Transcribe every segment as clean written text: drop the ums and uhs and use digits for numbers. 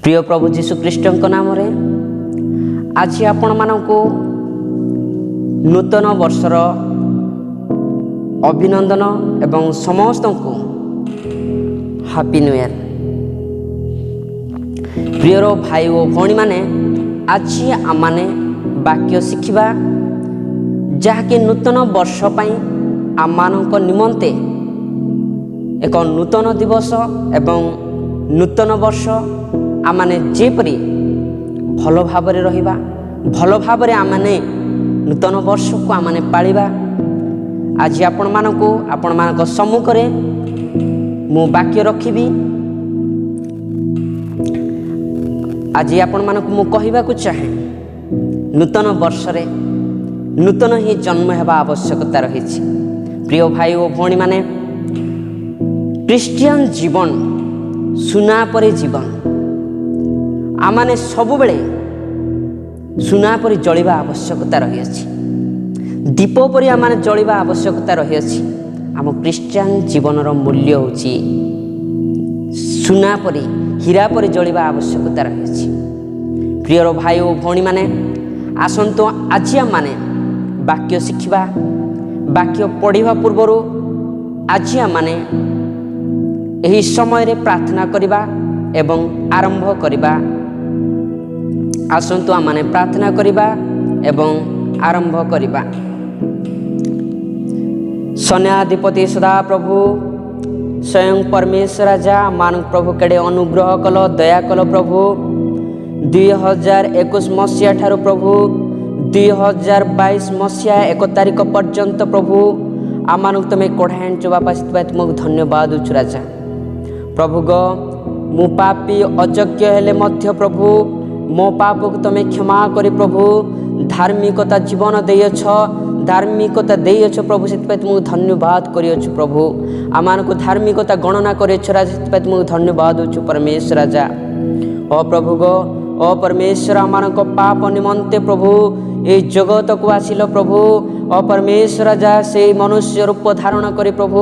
प्रिय प्रभु जीशु ख्रीष्टଙ୍କ नामରେ ଆଜି ଆପଣମାନଙ୍କୁ ନୂତନ ବର୍ଷର ଅଭିନନ୍ଦନ ଏବଂ ସମସ୍ତଙ୍କୁ ହାପି ନ୍ୟୁ ଇୟର। ପ୍ରିୟର ଭାଇ ଓ ଭଉଣୀମାନେ, ଆଜି ଆମମାନେ ବାକ୍ୟ ଶିଖିବା ଯାହାକି ନୂତନ ବର୍ଷ ପାଇଁ ଆମମାନଙ୍କ ନିମନ୍ତେ ଏକ ନୂତନ ଦିବସ ଏବଂ ନୂତନ ବର୍ଷ ଆମମାନେ ଯେପରି ଭଲ ଭାବରେ ରହିବା, ଭଲ ଭାବରେ ଆମମାନେ ନୂତନ ବର୍ଷକୁ ଆମମାନେ ପାଳିବା। ଆଜି ଆପଣମାନଙ୍କ ସମ୍ମୁଖରେ ମୁଁ ବାକ୍ୟ ରଖିବି। ଆଜି ଆପଣମାନଙ୍କୁ ମୁଁ କହିବାକୁ ଚାହେଁ, ନୂତନ ବର୍ଷରେ ନୂତନ ହିଁ ଜନ୍ମ ହେବା ଆବଶ୍ୟକତା ରହିଛି। ପ୍ରିୟ ଭାଇ ଓ ଭଉଣୀମାନେ, ଖ୍ରୀଷ୍ଟିଆନ ଜୀବନ ସୁନା ପରି ଜୀବନ। ଆମମାନେ ସବୁବେଳେ ସୁନା ପରି ଜଳିବା ଆବଶ୍ୟକତା ରହିଅଛି, ଦୀପ ପରି ଆମମାନେ ଜଳିବା ଆବଶ୍ୟକତା ରହିଅଛି। ଆମ ଖ୍ରୀଷ୍ଟିଆନ ଜୀବନର ମୂଲ୍ୟ ହେଉଛି ସୁନା ପରି, ହୀରା ପରି ଜଳିବା ଆବଶ୍ୟକତା ରହିଅଛି। ପ୍ରିୟର ଭାଇ ଓ ଭଉଣୀମାନେ, ଆସନ୍ତୁ ଆଜି ଆମମାନେ ବାକ୍ୟ ଶିଖିବା। ବାକ୍ୟ ପଢ଼ିବା ପୂର୍ବରୁ ଆଜି ଆମମାନେ ଏହି ସମୟରେ ପ୍ରାର୍ଥନା କରିବା ଏବଂ ଆରମ୍ଭ କରିବା। ଆସନ୍ତୁ ଆମମାନେ ପ୍ରାର୍ଥନା କରିବା ଏବଂ ଆରମ୍ଭ କରିବା। ସୈନ୍ୟାଧିପତି ସଦାପ୍ରଭୁ ସ୍ୱୟଂ ପରମେଶ୍ୱର ରାଜା ମାନଙ୍କ ପ୍ରଭୁ କେଡ଼େ ଅନୁଗ୍ରହ କଲ, ଦୟା କଲ ପ୍ରଭୁ। 2021 ମସିହା ଠାରୁ ପ୍ରଭୁ 2022 ମସିହା 1 ତାରିଖ ପର୍ଯ୍ୟନ୍ତ ପ୍ରଭୁ ଆମମାନଙ୍କୁ ତୁମେ କଢ଼ାଇ ଆଣିଛ ବାପା, ସେଥିପାଇଁ ତୁମକୁ ଧନ୍ୟବାଦ ଦେଉଛୁ ରାଜା। ପ୍ରଭୁ ଗ ମୁଁ ପାପୀ ଅଯୋଗ୍ୟ ହେଲେ ମଧ୍ୟ ପ୍ରଭୁ ମୋ ପାପକୁ ତୁମେ କ୍ଷମା କରି ପ୍ରଭୁ ଧାର୍ମିକତା ଜୀବନ ଦେଇଅଛ, ଧାର୍ମିକତା ଦେଇଅଛ ପ୍ରଭୁ, ସେଥିପାଇଁ ତୁମକୁ ଧନ୍ୟବାଦ କରିଅଛୁ ପ୍ରଭୁ। ଆମମାନଙ୍କୁ ଧାର୍ମିକତା ଗଣନା କରିଅଛ ରାଜା, ସେଥିପାଇଁ ତୁମକୁ ଧନ୍ୟବାଦ ଦେଉଛୁ ପରମେଶ୍ୱର ରାଜା। ଓ ପ୍ରଭୁ ଗ ଓ ପରମେଶ୍ୱର ଆମମାନଙ୍କ ପାପ ନିମନ୍ତେ ପ୍ରଭୁ ଏହି ଜଗତକୁ ଆସିଲ ପ୍ରଭୁ। ଓ ପରମେଶ୍ୱର ରାଜା, ସେହି ମନୁଷ୍ୟ ରୂପ ଧାରଣ କରି ପ୍ରଭୁ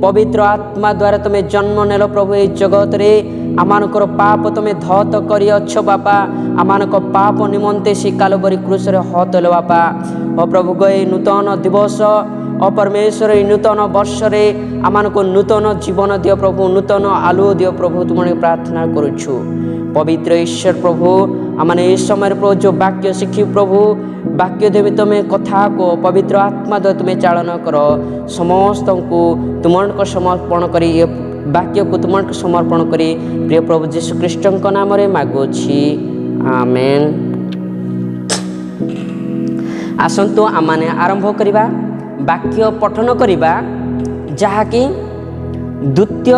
ପବିତ୍ର ଆତ୍ମା ଦ୍ୱାରା ତୁମେ ଜନ୍ମ ନେଲ ପ୍ରଭୁ। ଏହି ଜଗତରେ ଆମମାନଙ୍କର ପାପ ତୁମେ ଧୌତ କରିଅଛ ବାପା। ଆମମାନଙ୍କ ପାପ ନିମନ୍ତେ ସେ କାଲବରୀ କ୍ରୁଶରେ ହତ ହେଲ ବାପା। ଓ ପ୍ରଭୁ ଗ ଏହି ନୂତନ ଦିବସ, ଓ ପରମେଶ୍ୱର ଏହି ନୂତନ ବର୍ଷରେ ଆମମାନଙ୍କୁ ନୂତନ ଜୀବନ ଦିଅ ପ୍ରଭୁ, ନୂତନ ଆଲୁଅ ଦିଅ ପ୍ରଭୁ, ତୁମକୁ ପ୍ରାର୍ଥନା କରୁଛୁ। ପବିତ୍ର ଈଶ୍ୱର ପ୍ରଭୁ, ଆମମାନେ ଏହି ସମୟରେ ପ୍ରଭୁ ଯେଉଁ ବାକ୍ୟ ଶିଖିବୁ ପ୍ରଭୁ, ବାକ୍ୟ ଦେବି ତୁମେ କଥା କୁହ, ପବିତ୍ର ଆତ୍ମା ଦ୍ୱାରା ତୁମେ ଚାଳନ କର। ସମସ୍ତଙ୍କୁ ତୁମକୁ ସମର୍ପଣ କରି, ଏ ବାକ୍ୟକୁ ତୁମକୁ ସମର୍ପଣ କରି ପ୍ରିୟ ପ୍ରଭୁ ଯୀଶୁ ଖ୍ରୀଷ୍ଟଙ୍କ ନାମରେ ମାଗୁଅଛି, ଆମେନ୍। ଆସନ୍ତୁ ଆମମାନେ ଆରମ୍ଭ କରିବା ବାକ୍ୟ ପଠନ କରିବା, ଯାହାକି ଦ୍ୱିତୀୟ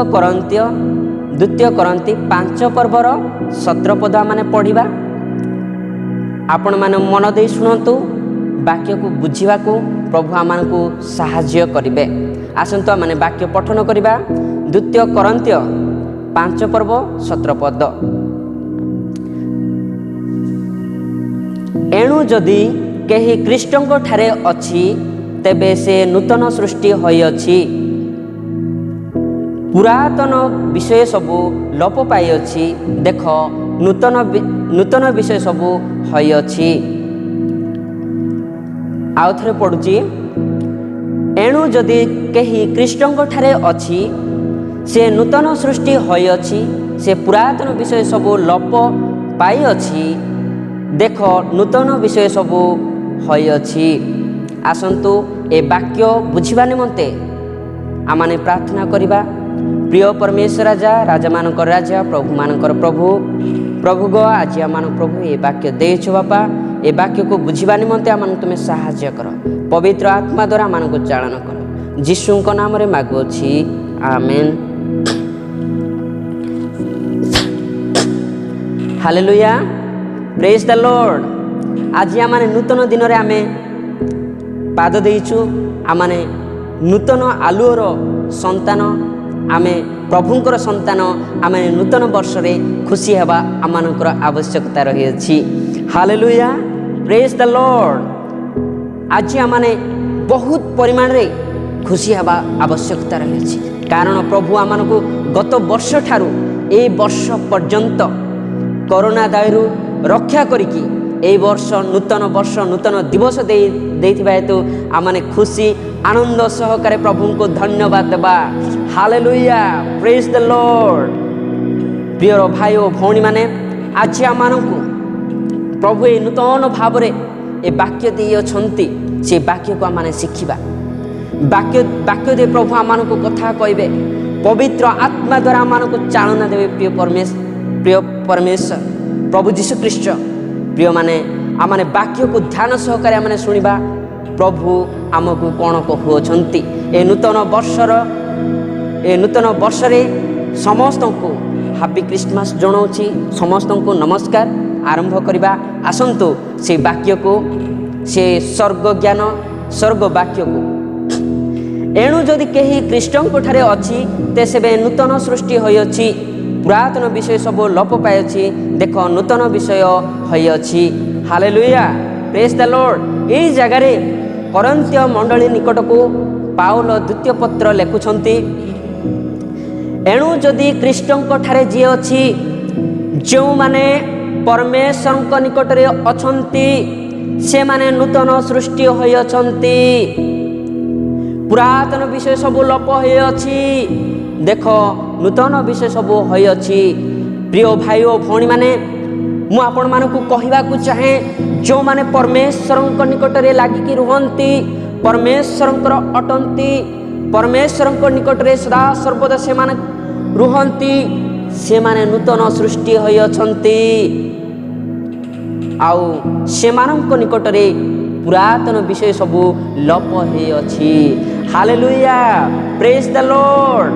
କରନ୍ତି 5 ପର୍ବର 17 ପଦ ଆମମାନେ ପଢ଼ିବା। ଆପଣମାନେ ମନ ଦେଇ ଶୁଣନ୍ତୁ, ବାକ୍ୟକୁ ବୁଝିବାକୁ ପ୍ରଭୁ ଆମମାନଙ୍କୁ ସାହାଯ୍ୟ କରିବେ। ଆସନ୍ତୁ ଆମମାନେ ବାକ୍ୟ ପଠନ କରିବା। ଦ୍ୱିତୀୟ କରନ୍ତୀୟ 5 ପର୍ବ 17 ପଦ। ଏଣୁ ଯଦି କେହି ଖ୍ରୀଷ୍ଟଙ୍କ ଠାରେ ଅଛି, ତେବେ ସେ ନୂତନ ସୃଷ୍ଟି ହୋଇଅଛି, ପୁରାତନ ବିଷୟ ସବୁ ଲୋପ ପାଇଅଛି, ଦେଖ ନୂତନ ବିଷୟ ସବୁ ହୋଇଅଛି। ଆଉ ଥରେ ପଢ଼ୁଛି। ଏଣୁ ଯଦି କେହି ଖ୍ରୀଷ୍ଟଙ୍କ ଠାରେ ଅଛି, ସେ ନୂତନ ସୃଷ୍ଟି ହୋଇଅଛି, ସେ ପୁରାତନ ବିଷୟ ସବୁ ଲୋପ ପାଇଅଛି, ଦେଖ ନୂତନ ବିଷୟ ସବୁ ହୋଇଅଛି। ଆସନ୍ତୁ ଏ ବାକ୍ୟ ବୁଝିବା ନିମନ୍ତେ ଆମମାନେ ପ୍ରାର୍ଥନା କରିବା। ପ୍ରିୟ ପରମେଶ୍ୱର ରାଜା, ରାଜାମାନଙ୍କର ରାଜା, ପ୍ରଭୁମାନଙ୍କର ପ୍ରଭୁ, ପ୍ରଭୁ ଗ ଆଜି ଆମମାନଙ୍କୁ ପ୍ରଭୁ ଏ ବାକ୍ୟ ଦେଇଛ ବାପା। ଏ ବାକ୍ୟକୁ ବୁଝିବା ନିମନ୍ତେ ଆମମାନଙ୍କୁ ତୁମେ ସାହାଯ୍ୟ କର, ପବିତ୍ର ଆତ୍ମା ଦ୍ୱାରା ଆମମାନଙ୍କୁ ଚାଳନ କର। ଯୀଶୁଙ୍କ ନାମରେ ମାଗୁଅଛି, ଆମେନ୍। ହାଲେଲୁୟା, ପ୍ରେଜ୍ ଦ ଲର୍ଡ। ଆଜି ଆମମାନେ ନୂତନ ଦିନରେ ଆମେ ପାଦ ଦେଇଛୁ। ଆମମାନେ ନୂତନ ଆଲୁଅର ସନ୍ତାନ, ଆମେ ପ୍ରଭୁଙ୍କର ସନ୍ତାନ। ଆମେ ନୂତନ ବର୍ଷରେ ଖୁସି ହେବା ଆମମାନଙ୍କର ଆବଶ୍ୟକତା ରହିଅଛି। ହାଲେଲୁୟା, ପ୍ରେଜ୍ ଦ ଲର୍ଡ। ଆଜି ଆମମାନେ ବହୁତ ପରିମାଣରେ ଖୁସି ହେବା ଆବଶ୍ୟକତା ରହିଅଛି, କାରଣ ପ୍ରଭୁ ଆମମାନଙ୍କୁ ଗତ ବର୍ଷ ଠାରୁ এই ବର୍ଷ ପର୍ଯ୍ୟନ୍ତ କରୋନା ଦାଉରୁ ରକ୍ଷା କରିକି এই ବର୍ଷ ନୂତନ ଦିବସ ଦେଇଥିବା ହେତୁ ଆମମାନେ ଖୁସି ଆନନ୍ଦ ସହକାରେ ପ୍ରଭୁଙ୍କୁ ଧନ୍ୟବାଦ ଦେବା। ହାଲେଲୁୟା, ପ୍ରେଜ୍ ଦ ଲର୍ଡ। ପ୍ରିୟ ଭାଇ ଓ ଭଉଣୀମାନେ, ଆଜି ଆମମାନଙ୍କୁ ପ୍ରଭୁ ଏ ନୂତନ ଭାବରେ ଏ ବାକ୍ୟ ଦେଇଅଛନ୍ତି। ସେ ବାକ୍ୟକୁ ଆମମାନେ ଶିଖିବା। ବାକ୍ୟ ଦେଇ ପ୍ରଭୁ ଆମମାନଙ୍କୁ କଥା କହିବେ। ପବିତ୍ର ଆତ୍ମା ଦ୍ୱାରା ଆମମାନଙ୍କୁ ଚାଳନା ଦେବେ। ପ୍ରିୟ ପରମେଶ୍ୱର ପ୍ରଭୁ ଯୀଶୁଖ୍ରୀଷ୍ଟ। ପ୍ରିୟମାନେ, ଆମମାନେ ବାକ୍ୟକୁ ଧ୍ୟାନ ସହକାରେ ଆମମାନେ ଶୁଣିବା ପ୍ରଭୁ ଆମକୁ କ'ଣ କହୁଅଛନ୍ତି। ଏ ନୂତନ ବର୍ଷରେ ସମସ୍ତଙ୍କୁ ହାପି ଖ୍ରୀଷ୍ଟମାସ ଜଣାଉଛି। ସମସ୍ତଙ୍କୁ ନମସ୍କାର। ଆରମ୍ଭ କରିବା। ଆସନ୍ତୁ ସେ ବାକ୍ୟକୁ, ସେ ସ୍ୱର୍ଗ ଜ୍ଞାନ ସ୍ୱର୍ଗ ବାକ୍ୟକୁ। ଏଣୁ ଯଦି କେହି ଖ୍ରୀଷ୍ଟଙ୍କଠାରେ ଅଛି ତେ ସେବେ ନୂତନ ସୃଷ୍ଟି ହୋଇଅଛି। ପୁରାତନ ବିଷୟ ସବୁ ଲୋପ ପାଇଅଛି, ଦେଖ ନୂତନ ବିଷୟ ହୋଇଅଛି। ହାଲେଲୁୟା, ପ୍ରେଜ୍ ଦ ଲର୍ଡ। ଏହି ଜାଗାରେ କରନ୍ତୀୟ ମଣ୍ଡଳୀ ନିକଟକୁ ପାଉଲ ଦ୍ୱିତୀୟ ପତ୍ର ଲେଖୁଛନ୍ତି, ଏଣୁ ଯଦି ଖ୍ରୀଷ୍ଟଙ୍କଠାରେ ଯିଏ ଅଛି, ଯେଉଁମାନେ ପରମେଶ୍ୱରଙ୍କ ନିକଟରେ ଅଛନ୍ତି, ସେମାନେ ନୂତନ ସୃଷ୍ଟି ହୋଇଅଛନ୍ତି। ପୁରାତନ ବିଷୟ ସବୁ ଲୋପ ହୋଇଅଛି, ଦେଖ ନୂତନ ବିଷୟ ସବୁ ହୋଇଅଛି। ପ୍ରିୟ ଭାଇ ଓ ଭଉଣୀମାନେ, ମୁଁ ଆପଣମାନଙ୍କୁ କହିବାକୁ ଚାହେଁ, ଯେଉଁମାନେ ପରମେଶ୍ୱରଙ୍କ ନିକଟରେ ଲାଗିକି ରୁହନ୍ତି, ପରମେଶ୍ୱରଙ୍କର ଅଟନ୍ତି, ପରମେଶ୍ୱରଙ୍କ ନିକଟରେ ସଦା ସର୍ବଦା ସେମାନେ ରୁହନ୍ତି, ସେମାନେ ନୂତନ ସୃଷ୍ଟି ହୋଇଅଛନ୍ତି। ଆଉ ସେମାନଙ୍କ ନିକଟରେ ପୁରାତନ ବିଷୟ ସବୁ ଲୋପ ହୋଇଅଛି। ହାଲେଲୁୟା, ପ୍ରେଜ୍ ଦ ଲର୍ଡ।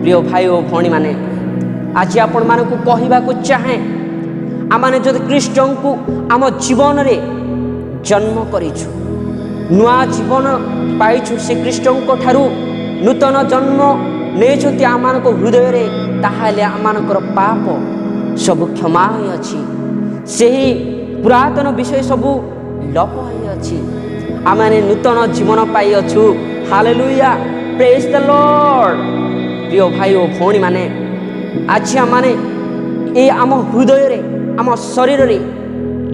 ପ୍ରିୟ ଭାଇ ଓ ଭଉଣୀମାନେ, ଆଜି ଆପଣମାନଙ୍କୁ କହିବାକୁ ଚାହେଁ, ଆମମାନେ ଯଦି ଖ୍ରୀଷ୍ଟଙ୍କୁ ଆମ ଜୀବନରେ ଜନ୍ମ କରିଛୁ, ନୂଆ ଜୀବନ ପାଇଛୁ, ସେ ଖ୍ରୀଷ୍ଟଙ୍କ ଠାରୁ ନୂତନ ଜନ୍ମ ନେଇଛନ୍ତି ଆମମାନଙ୍କ ହୃଦୟରେ, ତାହେଲେ ଆମମାନଙ୍କର ପାପ ସବୁ କ୍ଷମା ହୋଇଅଛି। ସେହି ପୁରାତନ ବିଷୟ ସବୁ ଲୋପ ହୋଇଅଛି। ଆମମାନେ ନୂତନ ଜୀବନ ପାଇଅଛୁ। ହାଲେଲୁୟା, ପ୍ରେଜ୍ ଦ ଲର୍ଡ। ପ୍ରିୟ ଭାଇ ଓ ଭଉଣୀମାନେ, ଆଜି ଆମମାନେ ଆମ ହୃଦୟରେ, ଆମ ଶରୀରରେ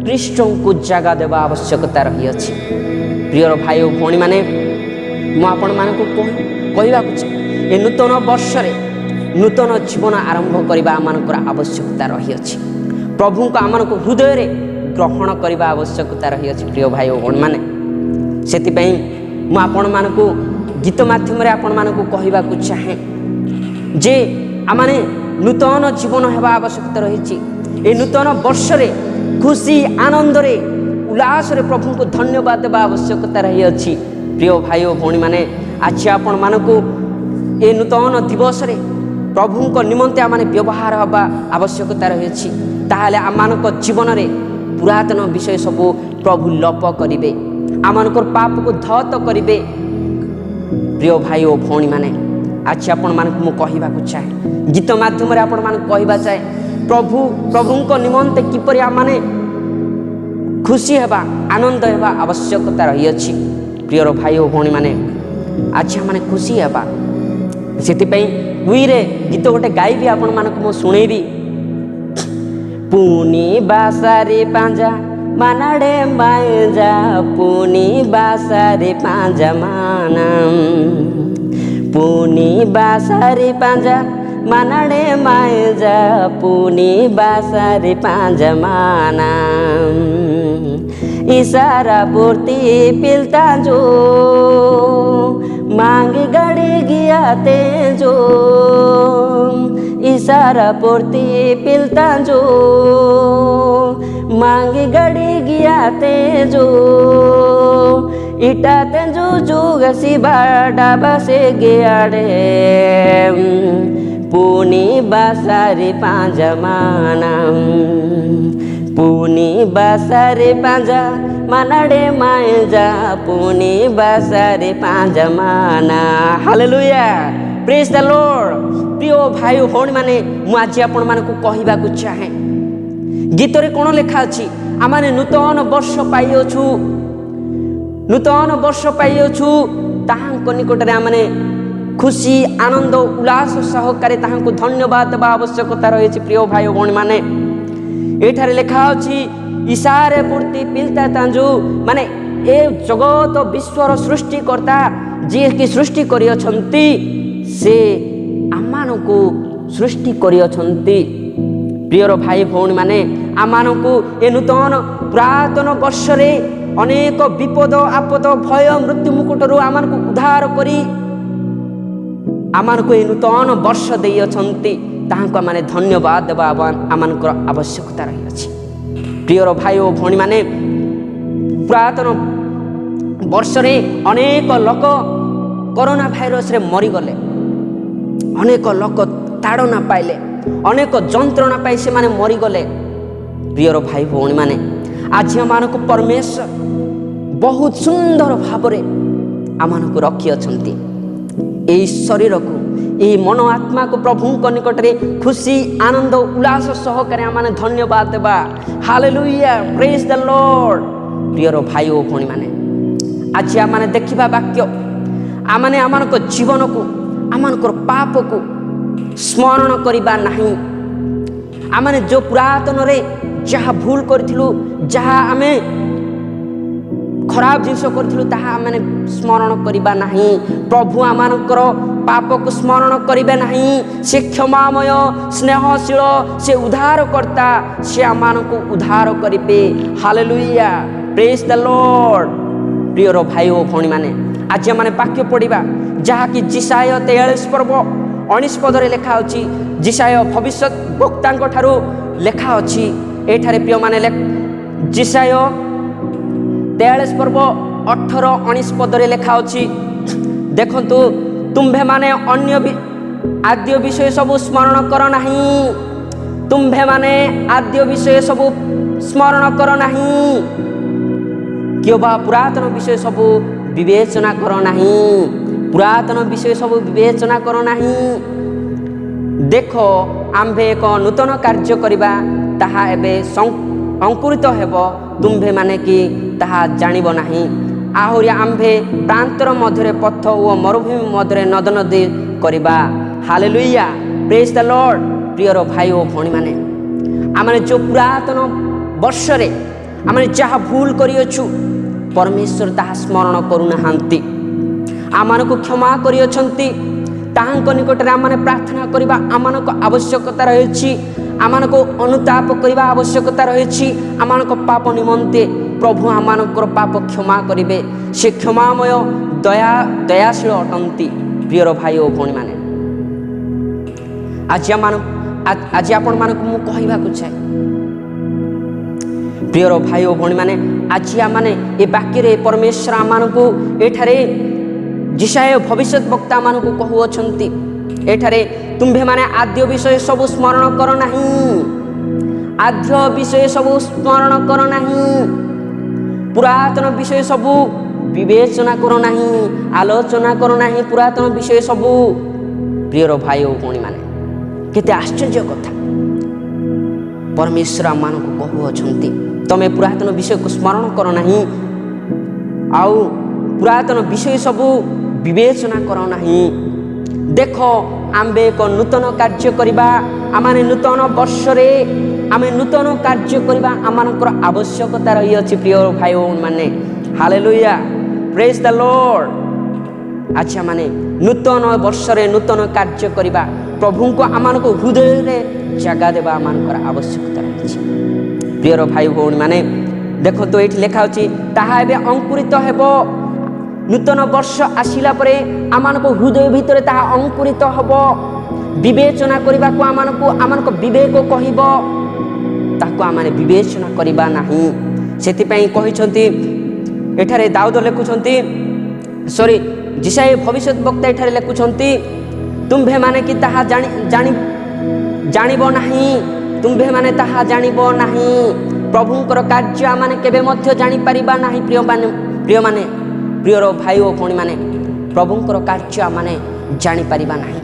ଖ୍ରୀଷ୍ଟଙ୍କୁ ଜାଗା ଦେବା ଆବଶ୍ୟକତା ରହିଅଛି। ପ୍ରିୟ ଭାଇ ଓ ଭଉଣୀମାନେ, ମୁଁ ଆପଣମାନଙ୍କୁ କହିବାକୁ ଚାହେଁ, ଏ ନୂତନ ବର୍ଷରେ ନୂତନ ଜୀବନ ଆରମ୍ଭ କରିବା ଆମମାନଙ୍କର ଆବଶ୍ୟକତା ରହିଅଛି। ପ୍ରଭୁଙ୍କୁ ଆମମାନଙ୍କ ହୃଦୟରେ ଗ୍ରହଣ କରିବା ଆବଶ୍ୟକତା ରହିଅଛି। ପ୍ରିୟ ଭାଇ ଓ ଭଉଣୀମାନେ, ସେଥିପାଇଁ ମୁଁ ଆପଣମାନଙ୍କୁ ଗୀତ ମାଧ୍ୟମରେ ଆପଣମାନଙ୍କୁ କହିବାକୁ ଚାହେଁ ଯେ ଆମମାନେ ନୂତନ ଜୀବନ ହେବା ଆବଶ୍ୟକତା ରହିଛି। ଏ ନୂତନ ବର୍ଷରେ ଖୁସି ଆନନ୍ଦରେ ଉଲ୍ଲାସରେ ପ୍ରଭୁଙ୍କୁ ଧନ୍ୟବାଦ ଦେବା ଆବଶ୍ୟକତା ରହିଅଛି। ପ୍ରିୟ ଭାଇ ଓ ଭଉଣୀମାନେ, ଆଜି ଆପଣମାନଙ୍କୁ ଏ ନୂତନ ଦିବସରେ ପ୍ରଭୁଙ୍କ ନିମନ୍ତେ ଆମମାନେ ବ୍ୟବହାର ହେବା ଆବଶ୍ୟକତା ରହିଅଛି। ତାହେଲେ ଆମମାନଙ୍କ ଜୀବନରେ ପୁରାତନ ବିଷୟ ସବୁ ପ୍ରଭୁ ଲୋପ କରିବେ, ଆମମାନଙ୍କର ପାପକୁ ଧୌତ କରିବେ। ପ୍ରିୟ ଭାଇ ଓ ଭଉଣୀମାନେ, ଆଜି ଆପଣମାନଙ୍କୁ ମୁଁ କହିବାକୁ ଚାହେଁ, ଗୀତ ମାଧ୍ୟମରେ ଆପଣମାନଙ୍କୁ କହିବା ଚାହେଁ, ପ୍ରଭୁଙ୍କ ନିମନ୍ତେ କିପରି ଆମମାନେ ଖୁସି ହେବା, ଆନନ୍ଦ ହେବା ଆବଶ୍ୟକତା ରହିଅଛି। ପ୍ରିୟର ଭାଇ ଓ ଭଉଣୀମାନେ, ଆଜି ଆମମାନେ ଖୁସି ହେବା। ସେଥିପାଇଁ କୁଇରେ ଗୀତ ଗୋଟେ ଗାଇବି, ଆପଣମାନଙ୍କୁ ମୁଁ ଶୁଣେଇବି। ପୁନି ବାସାରେ ପାଞ୍ଜା ମାନାଡେ ମାଇଜା, ପୁନି ବାସାରେ ପାଞ୍ଜା ମାନାମ, ପୁନି ବାସାରେ ପାଞ୍ଜା ମାନାଡେ ମାଇଜା, পুনি বাসারে পাঁজা মানাম, ইশারা পড়তে পিলতা जो मांग गड़ी गया ते जो, इशारा पड़ती पिलता जो मांग गड़ी गया ते जो, इटा ते जो गसी बाड़ा बसे गया रे, पुनी बासारे पांजा मानाम, पुनी बासारे पांजा मानाडे मायजा, पुनी बासारे पांजा माना। Hallelujah, praise the lord. प्रिय भाई भौणी माने, मु आज आपण मानकु कहिबाकु चाहे, गीतरे कोन लेखा अछि, आमाने नूतन वर्ष पाइयोछु, नूतन वर्ष पाइयोछु, ताहांको निकटरे आमाने खुशी आनंद उल्लास सहकारे ताहांको धन्यवाद देबा आवश्यकता रहिछि। प्रिय भाई भौणी माने, ଏଠାରେ ଲେଖା ଅଛି ଈଶାରେ ପୂର୍ତ୍ତି ପିଲତା ତାଞ୍ଜୁ ମାନେ ଏ ଜଗତ ବିଶ୍ୱର ସୃଷ୍ଟିକର୍ତ୍ତା ଯିଏକି ସୃଷ୍ଟି କରିଅଛନ୍ତି ସେ ଆମମାନଙ୍କୁ ସୃଷ୍ଟି କରିଅଛନ୍ତି। ପ୍ରିୟର ଭାଇ ଭଉଣୀମାନେ, ଆମମାନଙ୍କୁ ଏ ନୂତନ ପୁରାତନ ବର୍ଷରେ ଅନେକ ବିପଦ ଆପଦ ଭୟ ମୃତ୍ୟୁ ମୁକୁଟରୁ ଆମମାନଙ୍କୁ ଉଦ୍ଧାର କରି ଆମମାନଙ୍କୁ ଏ ନୂତନ ବର୍ଷ ଦେଇଅଛନ୍ତି। ତାହାଙ୍କୁ ଆମେ ଧନ୍ୟବାଦ ଦେବା ଆମମାନଙ୍କର ଆବଶ୍ୟକତା ରହିଅଛି। ପ୍ରିୟର ଭାଇ ଓ ଭଉଣୀମାନେ, ପୁରାତନ ବର୍ଷରେ ଅନେକ ଲୋକ କରୋନା ଭାଇରସରେ ମରିଗଲେ, ଅନେକ ଲୋକ ତାଡ଼ନା ପାଇଲେ, ଅନେକ ଯନ୍ତ୍ରଣା ପାଇ ସେମାନେ ମରିଗଲେ। ପ୍ରିୟର ଭାଇ ଭଉଣୀମାନେ, ଆଜି ଆମମାନଙ୍କୁ ପରମେଶ୍ୱର ବହୁତ ସୁନ୍ଦର ଭାବରେ ଆମମାନଙ୍କୁ ରଖିଅଛନ୍ତି। ଏହି ଶରୀରକୁ, ଏହି ମନ ଆତ୍ମାକୁ ପ୍ରଭୁଙ୍କ ନିକଟରେ ଖୁସି ଆନନ୍ଦ ଉଲ୍ଲାସ ସହକାରେ ଆମେ ଧନ୍ୟବାଦ ଦେବା। ହାଲେଲୁୟା, ପ୍ରେଜ୍ ଦ ଲର୍ଡ। ପ୍ରିୟର ଭାଇ ଓ ଭଉଣୀମାନେ, ଆଜି ଆମେ ଦେଖିବା ବାକ୍ୟ, ଆମେ ଆମମାନଙ୍କ ଜୀବନକୁ, ଆମମାନଙ୍କର ପାପକୁ ସ୍ମରଣ କରିବା ନାହିଁ। ଆମେ ଯେଉଁ ପୁରାତନରେ ଯାହା ଭୁଲ କରିଥିଲୁ, ଯାହା ଆମେ ଖରାପ ଜିନିଷ କରିଥିଲୁ, ତାହା ଆମେ ସ୍ମରଣ କରିବା ନାହିଁ। ପ୍ରଭୁ ଆମମାନଙ୍କର ପାପକୁ ସ୍ମରଣ କରିବେ ନାହିଁ। ସେ କ୍ଷମାମୟ, ସ୍ନେହଶୀଳ, ସେ ଉଦ୍ଧାରକର୍ତ୍ତା, ସେ ଆମମାନଙ୍କୁ ଉଦ୍ଧାର କରିବେ। ହାଲେଲୁୟା, ପ୍ରେଜ୍ ଦ ଲର୍ଡ। ପ୍ରିୟର ଭାଇ ଓ ଭଉଣୀମାନେ, ଆଜି ଆମେ ବାକ୍ୟ ପଢ଼ିବା ଯାହାକି ଜିସାୟ 43 ପର୍ବ 19 ପଦରେ ଲେଖା ଅଛି। ଜିସାୟ ଭବିଷ୍ୟତ ବକ୍ତାଙ୍କ ଠାରୁ ଲେଖା ଅଛି। ଏଠାରେ ପ୍ରିୟମାନେ ଜିସାୟ 43 ପର୍ବ 18-19 ପଦରେ ଲେଖା ଅଛି। ଦେଖନ୍ତୁ, ତୁମ୍ଭେମାନେ ଅନ୍ୟ ଆଦ୍ୟ ବିଷୟ ସବୁ ସ୍ମରଣ କର ନାହିଁ। ତୁମ୍ଭେମାନେ ଆଦ୍ୟ ବିଷୟ ସବୁ ସ୍ମରଣ କର ନାହିଁ, କିମ୍ବା ପୁରାତନ ବିଷୟ ସବୁ ବିବେଚନା କର ନାହିଁ। ପୁରାତନ ବିଷୟ ସବୁ ବିବେଚନା କର ନାହିଁ। ଦେଖ, ଆମ୍ଭେ ଏକ ନୂତନ କାର୍ଯ୍ୟ କରିବା, ତାହା ଏବେ ଅଙ୍କୁରିତ ହେବ, ତୁମ୍ଭେମାନେ କି ତାହା ଜାଣିବ ନାହିଁ। ଆହୁରି ଆମ୍ଭେ ପ୍ରାନ୍ତର ମଧ୍ୟରେ ପଥ ଓ ମରୁଭୂମି ମଧ୍ୟରେ ନଦ ନଦୀ କରିବା। ହାଲେଲୁୟା, ପ୍ରେଜ୍ ଦ ଲର୍ଡ। ପ୍ରିୟର ଭାଇ ଓ ଭଉଣୀମାନେ, ଆମେ ଯେଉଁ ପୁରାତନ ବର୍ଷରେ ଆମେ ଯାହା ଭୁଲ କରିଅଛୁ, ପରମେଶ୍ୱର ତାହା ସ୍ମରଣ କରୁନାହାନ୍ତି। ଆମମାନଙ୍କୁ କ୍ଷମା କରିଅଛନ୍ତି। ତାହାଙ୍କ ନିକଟରେ ଆମେ ପ୍ରାର୍ଥନା କରିବା ଆମମାନଙ୍କ ଆବଶ୍ୟକତା ରହିଛି। ଆମମାନଙ୍କୁ ଅନୁତାପ କରିବା ଆବଶ୍ୟକତା ରହିଛି। ଆମମାନଙ୍କ ପାପ ନିମନ୍ତେ ପ୍ରଭୁ ଆମମାନଙ୍କର ପାପ କ୍ଷମା କରିବେ। ସେ କ୍ଷମାମୟ, ଦୟାଶୀଳ ଅଟନ୍ତି। ପ୍ରିୟର ଭାଇ ଓ ଭଉଣୀମାନେ, ଆଜି ଆପଣମାନଙ୍କୁ ମୁଁ କହିବାକୁ ଚାହେଁ, ପ୍ରିୟର ଭାଇ ଓ ଭଉଣୀମାନେ, ଆଜି ଆମେ ଏ ବାକ୍ୟରେ ପରମେଶ୍ୱର ଆମମାନଙ୍କୁ ଏଠାରେ ଜିସାୟ ଭବିଷ୍ୟତ ବକ୍ତା ମାନଙ୍କୁ କହୁଅଛନ୍ତି। ଏଠାରେ ତୁମ୍ଭେମାନେ ଆଦ୍ୟ ବିଷୟ ସବୁ ସ୍ମରଣ କର ନାହିଁ। ଆଦ୍ୟ ବିଷୟ ସବୁ ସ୍ମରଣ କର ନାହିଁ। ପୁରାତନ ବିଷୟ ସବୁ ବିବେଚନା କର ନାହିଁ, ଆଲୋଚନା କର ନାହିଁ। ପୁରାତନ ବିଷୟ ସବୁ। ପ୍ରିୟର ଭାଇ ଓ ଭଉଣୀମାନେ, କେତେ ଆଶ୍ଚର୍ଯ୍ୟ କଥା! ପରମେଶ୍ୱର ଆମମାନଙ୍କୁ କହୁଅଛନ୍ତି, ତମେ ପୁରାତନ ବିଷୟକୁ ସ୍ମରଣ କର ନାହିଁ, ଆଉ ପୁରାତନ ବିଷୟ ସବୁ ବିବେଚନା କର ନାହିଁ। ଦେଖ, ଆମ୍ଭେ ଏକ ନୂତନ କାର୍ଯ୍ୟ କରିବା। ଆମେ ନୂତନ ବର୍ଷରେ ଆମେ ନୂତନ କାର୍ଯ୍ୟ କରିବା, ଆମମାନଙ୍କର ଆବଶ୍ୟକତା ରହିଅଛି। ପ୍ରିୟ ଭାଇ ଭଉଣୀମାନେ, ହାଲେଲୁୟା, ପ୍ରେଜ୍ ଦ ଲର୍ଡ। ଆଜି ଆମେ ନୂତନ ବର୍ଷରେ ନୂତନ କାର୍ଯ୍ୟ କରିବା, ପ୍ରଭୁଙ୍କୁ ଆମମାନଙ୍କ ହୃଦୟରେ ଜାଗା ଦେବା ଆମମାନଙ୍କର ଆବଶ୍ୟକତା ରହିଛି। ପ୍ରିୟର ଭାଇ ଭଉଣୀମାନେ, ଦେଖନ୍ତୁ, ଏଇଠି ଲେଖା ଅଛି, ତାହା ଏବେ ଅଙ୍କୁରିତ ହେବ। ନୂତନ ବର୍ଷ ଆସିଲା ପରେ ଆମମାନଙ୍କ ହୃଦୟ ଭିତରେ ତାହା ଅଙ୍କୁରିତ ହେବ। ବିବେଚନା କରିବାକୁ ଆମମାନଙ୍କ ବିବେକ କହିବ, ତାକୁ ଆମେ ବିବେଚନା କରିବା ନାହିଁ। ସେଥିପାଇଁ କହିଛନ୍ତି, ଏଠାରେ ଦାଉଦ ଲେଖୁଛନ୍ତି, ଜିସାୟ ଭବିଷ୍ୟତ ବକ୍ତା ଏଠାରେ ଲେଖୁଛନ୍ତି, ତୁମ୍ଭେମାନେ କି ତାହା ଜାଣିବ ନାହିଁ। ତୁମ୍ଭେମାନେ ତାହା ଜାଣିବ ନାହିଁ। ପ୍ରଭୁଙ୍କର କାର୍ଯ୍ୟ ଆମେ କେବେ ମଧ୍ୟ ଜାଣିପାରିବା ନାହିଁ। ପ୍ରିୟମାନେ, ପ୍ରିୟର ଭାଇ ଓ ଭଉଣୀମାନେ, ପ୍ରଭୁଙ୍କର କାର୍ଯ୍ୟ ଆମେ ଜାଣିପାରିବା ନାହିଁ।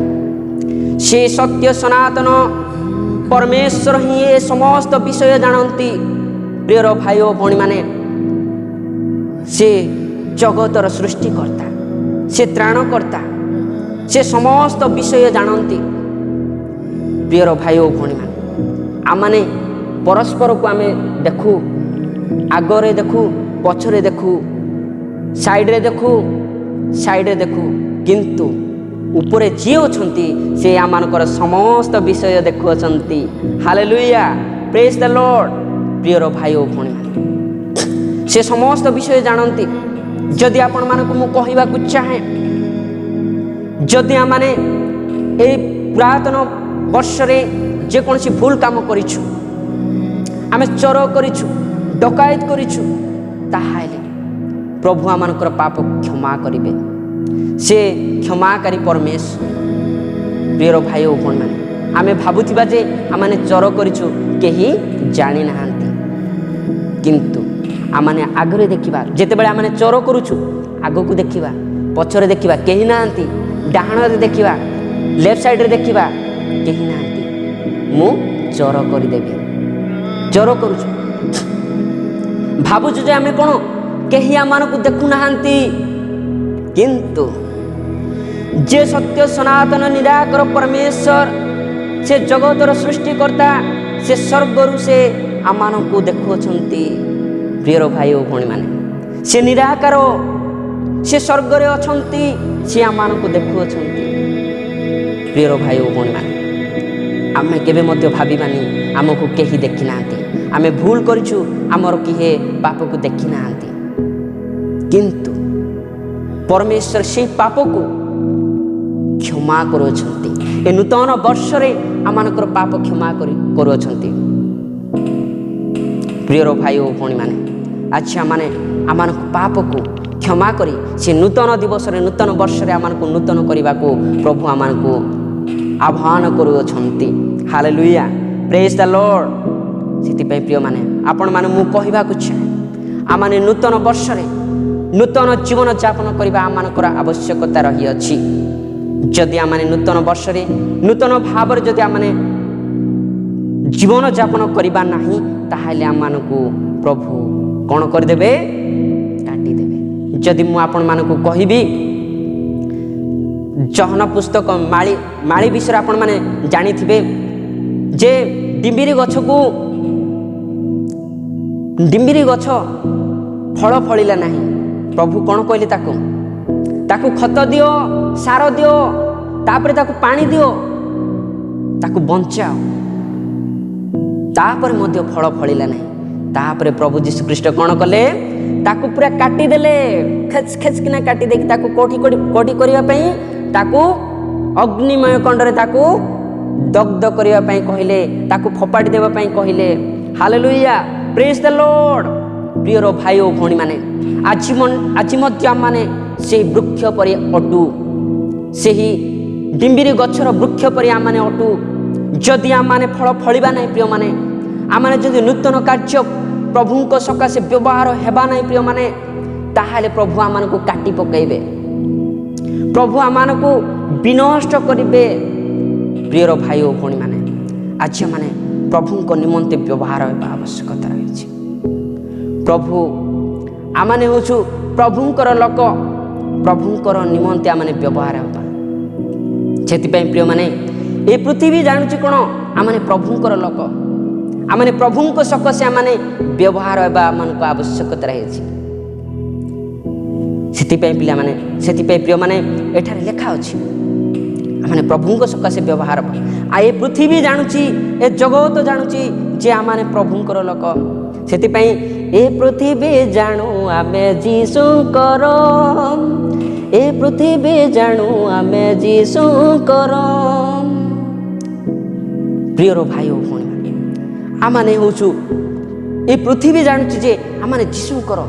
ସେ ସତ୍ୟ ସନାତନ ପରମେଶ୍ୱର ହିଁ ଏ ସମସ୍ତ ବିଷୟ ଜାଣନ୍ତି। ପ୍ରିୟର ଭାଇ ଓ ଭଉଣୀମାନେ, ସେ ଜଗତର ସୃଷ୍ଟିକର୍ତ୍ତା, ସେ ତ୍ରାଣକର୍ତ୍ତା, ସେ ସମସ୍ତ ବିଷୟ ଜାଣନ୍ତି। ପ୍ରିୟର ଭାଇ ଓ ଭଉଣୀମାନେ, ଆମେ परस्पर को आमे देखू, आगरे देखू, पछरे देखू, साइड रे देखू, किंतु उपरे जी अछंती से आमानकर समस्त विषय देखु अछंती। Hallelujah, praise the lord. प्रियर भाई ओ भणी से समस्त विषय जानती। जदि आपण मानकु मु कहिबाकु चाहे, जदि आमाने ए पुरातन वर्ष रे जे कोनसी भूल काम करिछु, आमे चोर करिछु, डकायत करिछु, ताहाले प्रभु आमानकर पाप क्षमा करिबे। से क्षमाकारी परमेश्वर। प्रियर भाई ओ भणी माने आमे भाबुथिबा जे आमाने चोर करिछु केही जानि नाहांती, किंतु आमाने आगरे देखिबा, जेतेबेले आमाने चोर करूछु आगकु देखिबा, पछरे देखिबा केही नाहांती, डाहाणरे देखिबा, लेफ्ट साइड रे देखिबा केही नाहांती, मु चोर करि देबी, चोर करूछु। भाबुछु जे आमे कोन केही आमानकु देखु नाहांती, किंतु जे सत्य सनातन निराकर परमेश्वर, से जगतर सृष्टिकर्ता, से स्वर्गरु से आमानकु देखुछंती। प्रियर भाई ओ भणी माने से निराकार, से स्वर्गरे अछंती, से आमानकु देखुछंती। प्रियर भाई ओ भणी माने आमे केबे मध्य भाबिबानी आमकु केही देखि नांती, आमे भूल करिछु, आमर किहे पापकु देखि नांती, किंतु परमेश्वर से पापकु क्षमा करुछंती। ए नूतन वर्ष रे आमानकर पाप क्षमा करुछंती। प्रियर भाई ओ भणी माने अच्छा माने आमानक पापकु क्षमा करी से नूतन दिवस रे, नूतन वर्ष रे आमानकु नूतन करिबाकु प्रभु आमानकु आह्वान करुछंती। Hallelujah, praise the lord. सेति पय प्रिय माने आपण माने मु कहिबाकु चाहे, आमाने नूतन वर्ष रे नूतन जीवन यापन करने आमर आवश्यकता रही अछि। जदि आमने नूतन वर्ष रे नूतन भाव जदि आमने जीवन यापन करबा नाही, ताहाले आमनकु प्रभु कौन करदेबे, काटिदेबे। जदि मु आपण मानकु कहिबी जहन पुस्तक माली विषय आपण माने जानी थिबे जे डिम्बिरी गछ फल फलिला नाही, प्रभु कौन कहले ताकू खत दियो, सार दियो, तापरे ताकू पानी दियो, ताकू बंचाओ, तापर मध्य फल फलिला नहीं। तापरे प्रभु यीशु ख्रीष्ट कौन कले, ताकू पूरा काटी देले, खेच खेच किना काटी देकी ताकू कोठी करिया पई, ताकू अग्निमय कंडरे ताकू दग्ध करिया पई कहिले, ताकू फपाड़ी देबा पई कहिले। Hallelujah, praise the lord. प्रियर भाई ओ भणी माने आज मध्य माने से वृक्ष परि अटू, से ही डिम्बिरी गछर वृक्ष परि आमाने अटू। जदि आमाने फल फलिबा नहीं प्रिय माने, आमाने जदि नूतन कार्य प्रभुंक सकाशे व्यवहार हेबा नहीं प्रिय माने, ताहाले प्रभु आमानकु काटी पकाइबे, प्रभु आमानकु विनष्ट करिबे। प्रियर भाई ओ भणी माने आज माने प्रभुंक निमंते व्यवहार हेबा आवश्यकता रही। प्रभु आमाने होछु प्रभुंकर लोक, प्रभुंकर निमंते आमाने व्यवहार हेबा। सेतिपय प्रिय माने ए पृथ्वी जानुची कोन, आमाने प्रभुंकर लोक, आमाने प्रभुंक सकाशे आमाने व्यवहार हेबा आमानक आवश्यकता रही। सेतिपय पिला माने, सेतिपय प्रिय माने एठारे लेखा अछि आमाने प्रभुंक सकाशे व्यवहार हेबा। ए पृथ्वी जानुची, ए जगत जानुची जे आमाने प्रभुंकर लोक। सेतिपय ए पृथ्वी जानू आमे जीशुकर, ए पृथ्वी जानू आमे जीशुकर। प्रियर भाई ओ भणी आमाने होछु ए पृथ्वी जानुची जे आमाने जीशुकर,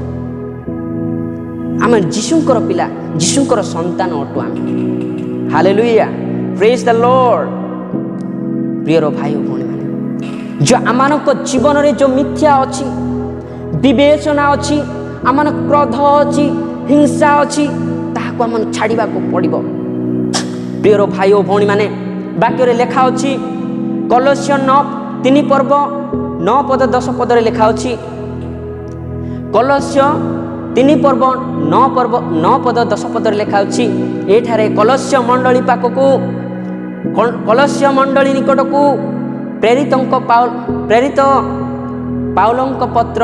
आमे जीशुकर पिला, जीशुकर संतान अटु आमे। Hallelujah, praise the lord. प्रियर भाई ओ भणी माने जो आमानक जीवन रे जो मिथ्या अछि, विवेचना अछि, आमान क्रोध अछि, हिंसा अछि, ताहाको आमान छाड़िबा को पड़िबो। प्रियर भाई ओ भणी माने वाक्य रे लेखा अछि, कलोस्य 9:3 पर्व 9 पद 10 पद रे लेखा अछि, कलोस्य 3 पर्व 9 पद 10 पद रे लेखा अछि। एठारे कलोस्य मंडली पाखकु, कलोस्य मंडली निकटकु प्रेरित पाउलଙ୍କ पत्र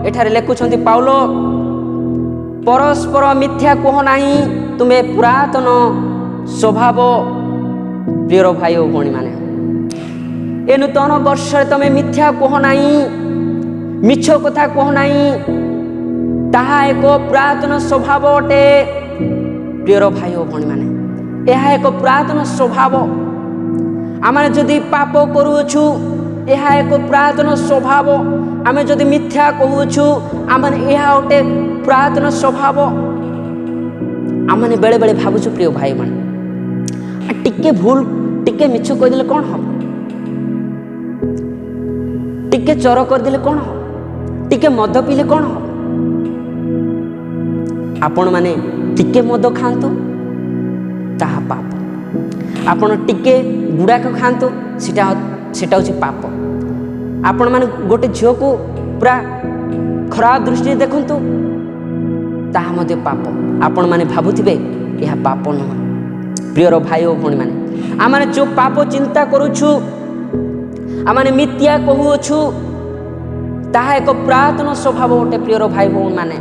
एठारे लेखुछन्ति पाउल परस्पर मिथ्या कह नाही तुमे पुरातन स्वभाव प्रिय भाई और भौणी माने ए नूतन वर्ष तमे मिथ्या कह नाही मिछ कथा कह नाही ताहा एक पुरातन स्वभाव अटे प्रिय भाई और भौणी माने यह एक पुरातन स्वभाव आमे जदि पाप करूछु यह एक पुरातन स्वभाव आमे जदि मिथ्या कहूछु आमे यह गोटे पुरातन स्वभाव आमे बेले बेले भावुछु प्रिय भाई मान टिके भूल टिके मिछ कहिदेले कोन हम टिके चोर करदेले कोन हम टिके मद पीले कोन हम आपण माने टिके मद खांतु ताहा पाप आपण टिके गुड़ाक खांतु सेटा होछि पाप आपण माने गोटे झियो को पूरा खराब दृष्टि देखंतु ताहा मध्ये पाप आपण माने भाबुथिबे यह पाप न प्रिय भाई और भौणी माने आमाने जो पाप चिंता करूछु आमाने मिथ्या कहूछु ताहा एक पुरातन स्वभाव गोटे प्रिय भाई भौणी माने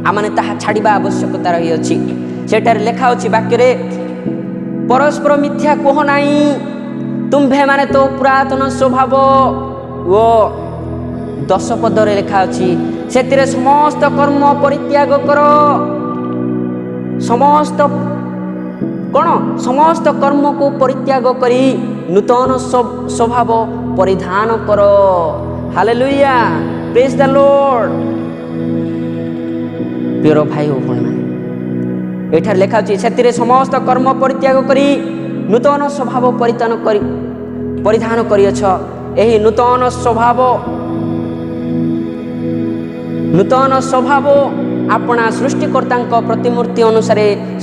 आमाने ताहा छाड़िबा आवश्यकता रही अछि सेटारे लेखा अछि वाक्य रे परस्पर मिथ्या कह नाही तुम्भे माने तो पुरातन स्वभाव वो 10 पदरे लिखा अछि सेतिरे समस्त कर्म परित्याग कर समस्त कर्म को परित्याग करी नूतन स्वभाव परिधान कर हालेलुया प्रेज द लॉर्ड प्रिय भाई और भौणी माने एठार लेखा अछि सेतिरे समस्त कर्म परित्याग करी नूतन स्वभाव परिधान करियछ एही नूतन स्वभाव अपना सृष्टिकर्ता प्रतिमूर्ति अनुसार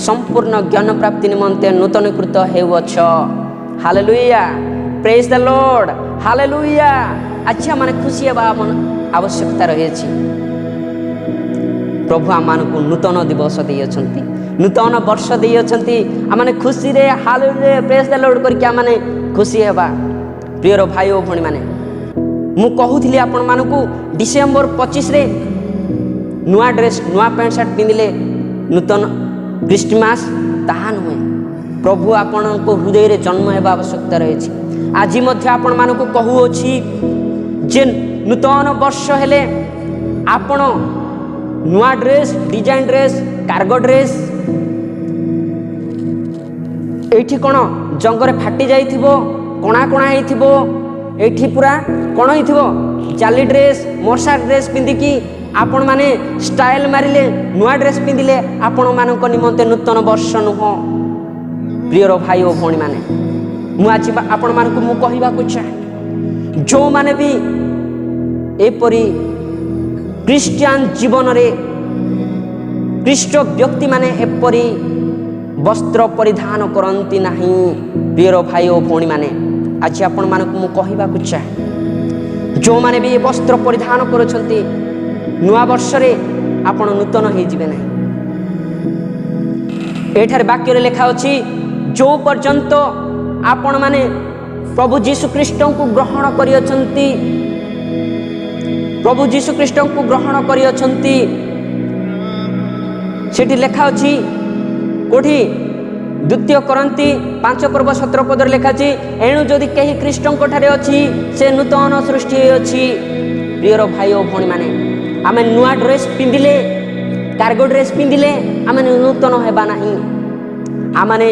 संपूर्ण ज्ञान प्राप्ति निमंते नूतनीकृत हेउछ hallelujah praise the lord hallelujah अच्छा माने खुशी हेबा आवश्यकता रही प्रभु आमानकु नूतन दिवस देइछन्ति नूतन वर्ष देइछन्ति आमाने खुशी रे हालेलुया प्रेज द लॉर्ड करके आमाने खुशी हेबा प्रिय भाई और भौणी माने मु कहूथिली आपण मानकु डिसेंबर 25 रे नुआ ड्रेस नुआ पैंट शर्ट पिंदिले नूतन क्रिसमस ताहा नुहे प्रभु आपण को हृदय रे जन्म हेबा आवश्यकता रही आज मध्य आपण मानकु कहूछि जे नूतन वर्ष हेले आपण नुआ dress design dress cargo dress एठी कोन जंगरे फाटी जाइथिबो कोणा कोणा हेइथिबो एठी पूरा कोन हेइथिबो जाली ड्रेस मोरसा ड्रेस पिंदिकी आपण माने स्टाइल मारिले नुआ ड्रेस पिंदिले आपण मानक निमंते नूतन वर्ष नुह प्रिय भाई और भौणी माने मु आज आपण मानक मु कहिबा को चाहे जो माने भी एपरी क्रिश्चियन जीवन रे ख्रीष्ट व्यक्ति माने एपरी वस्त्र परिधान करती नाही प्रिय भाई और भौणी माने आज आपण मानक मु कहिबा को चाहे जो माने भी वस्त्र परिधान करूछंती नुआ वर्ष रे आपण नूतन हो जिबे नाही एठार वाक्य रे लिखा अछि जो पर्यंत आपण माने प्रभु यीशु ख्रीष्ट को ग्रहण करियछंती प्रभु यीशु ख्रीष्ट को ग्रहण करियछंती सेठी लिखा अछि कोठी द्वितीय करंती 5 पर्व 17 पदर लिखा अछि एणु जदि केही ख्रीष्ट को ठारे अछि से नूतन सृष्टि अछि प्रिय भाई और भौणी माने आमे नुआ ड्रेस पिंदिले कार्गो ड्रेस पिंदिले आमे नूतन हेबा नाही आमाने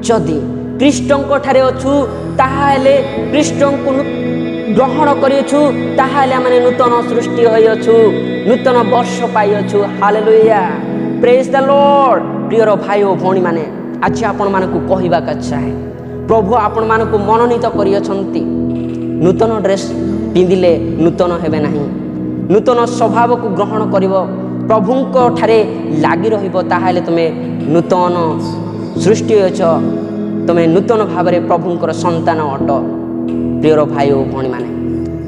जदि ख्रीष्ट को ठारे अछु ताहाले ख्रीष्ट को ग्रहण करियछु ताहाले आमे नूतन सृष्टि होइयछु नूतन वर्ष पाइयछु हालेलुया प्रेज द लॉर्ड प्रिय भाई और भौणी माने आज आपण मानकु कहिबा का चाहे प्रभु आपण मानकु मनोनीत करियछंती नूतन ड्रेस पिंदिले नूतन हेबे नाही नूतन स्वभाव को ग्रहण करिव प्रभुंको ठारे लागि रहिबो ताहाले तुमे नूतन सृष्टि होइछ तुमे नूतन भाव रे प्रभुंकर संतान अट प्रिय भाई और भौणी माने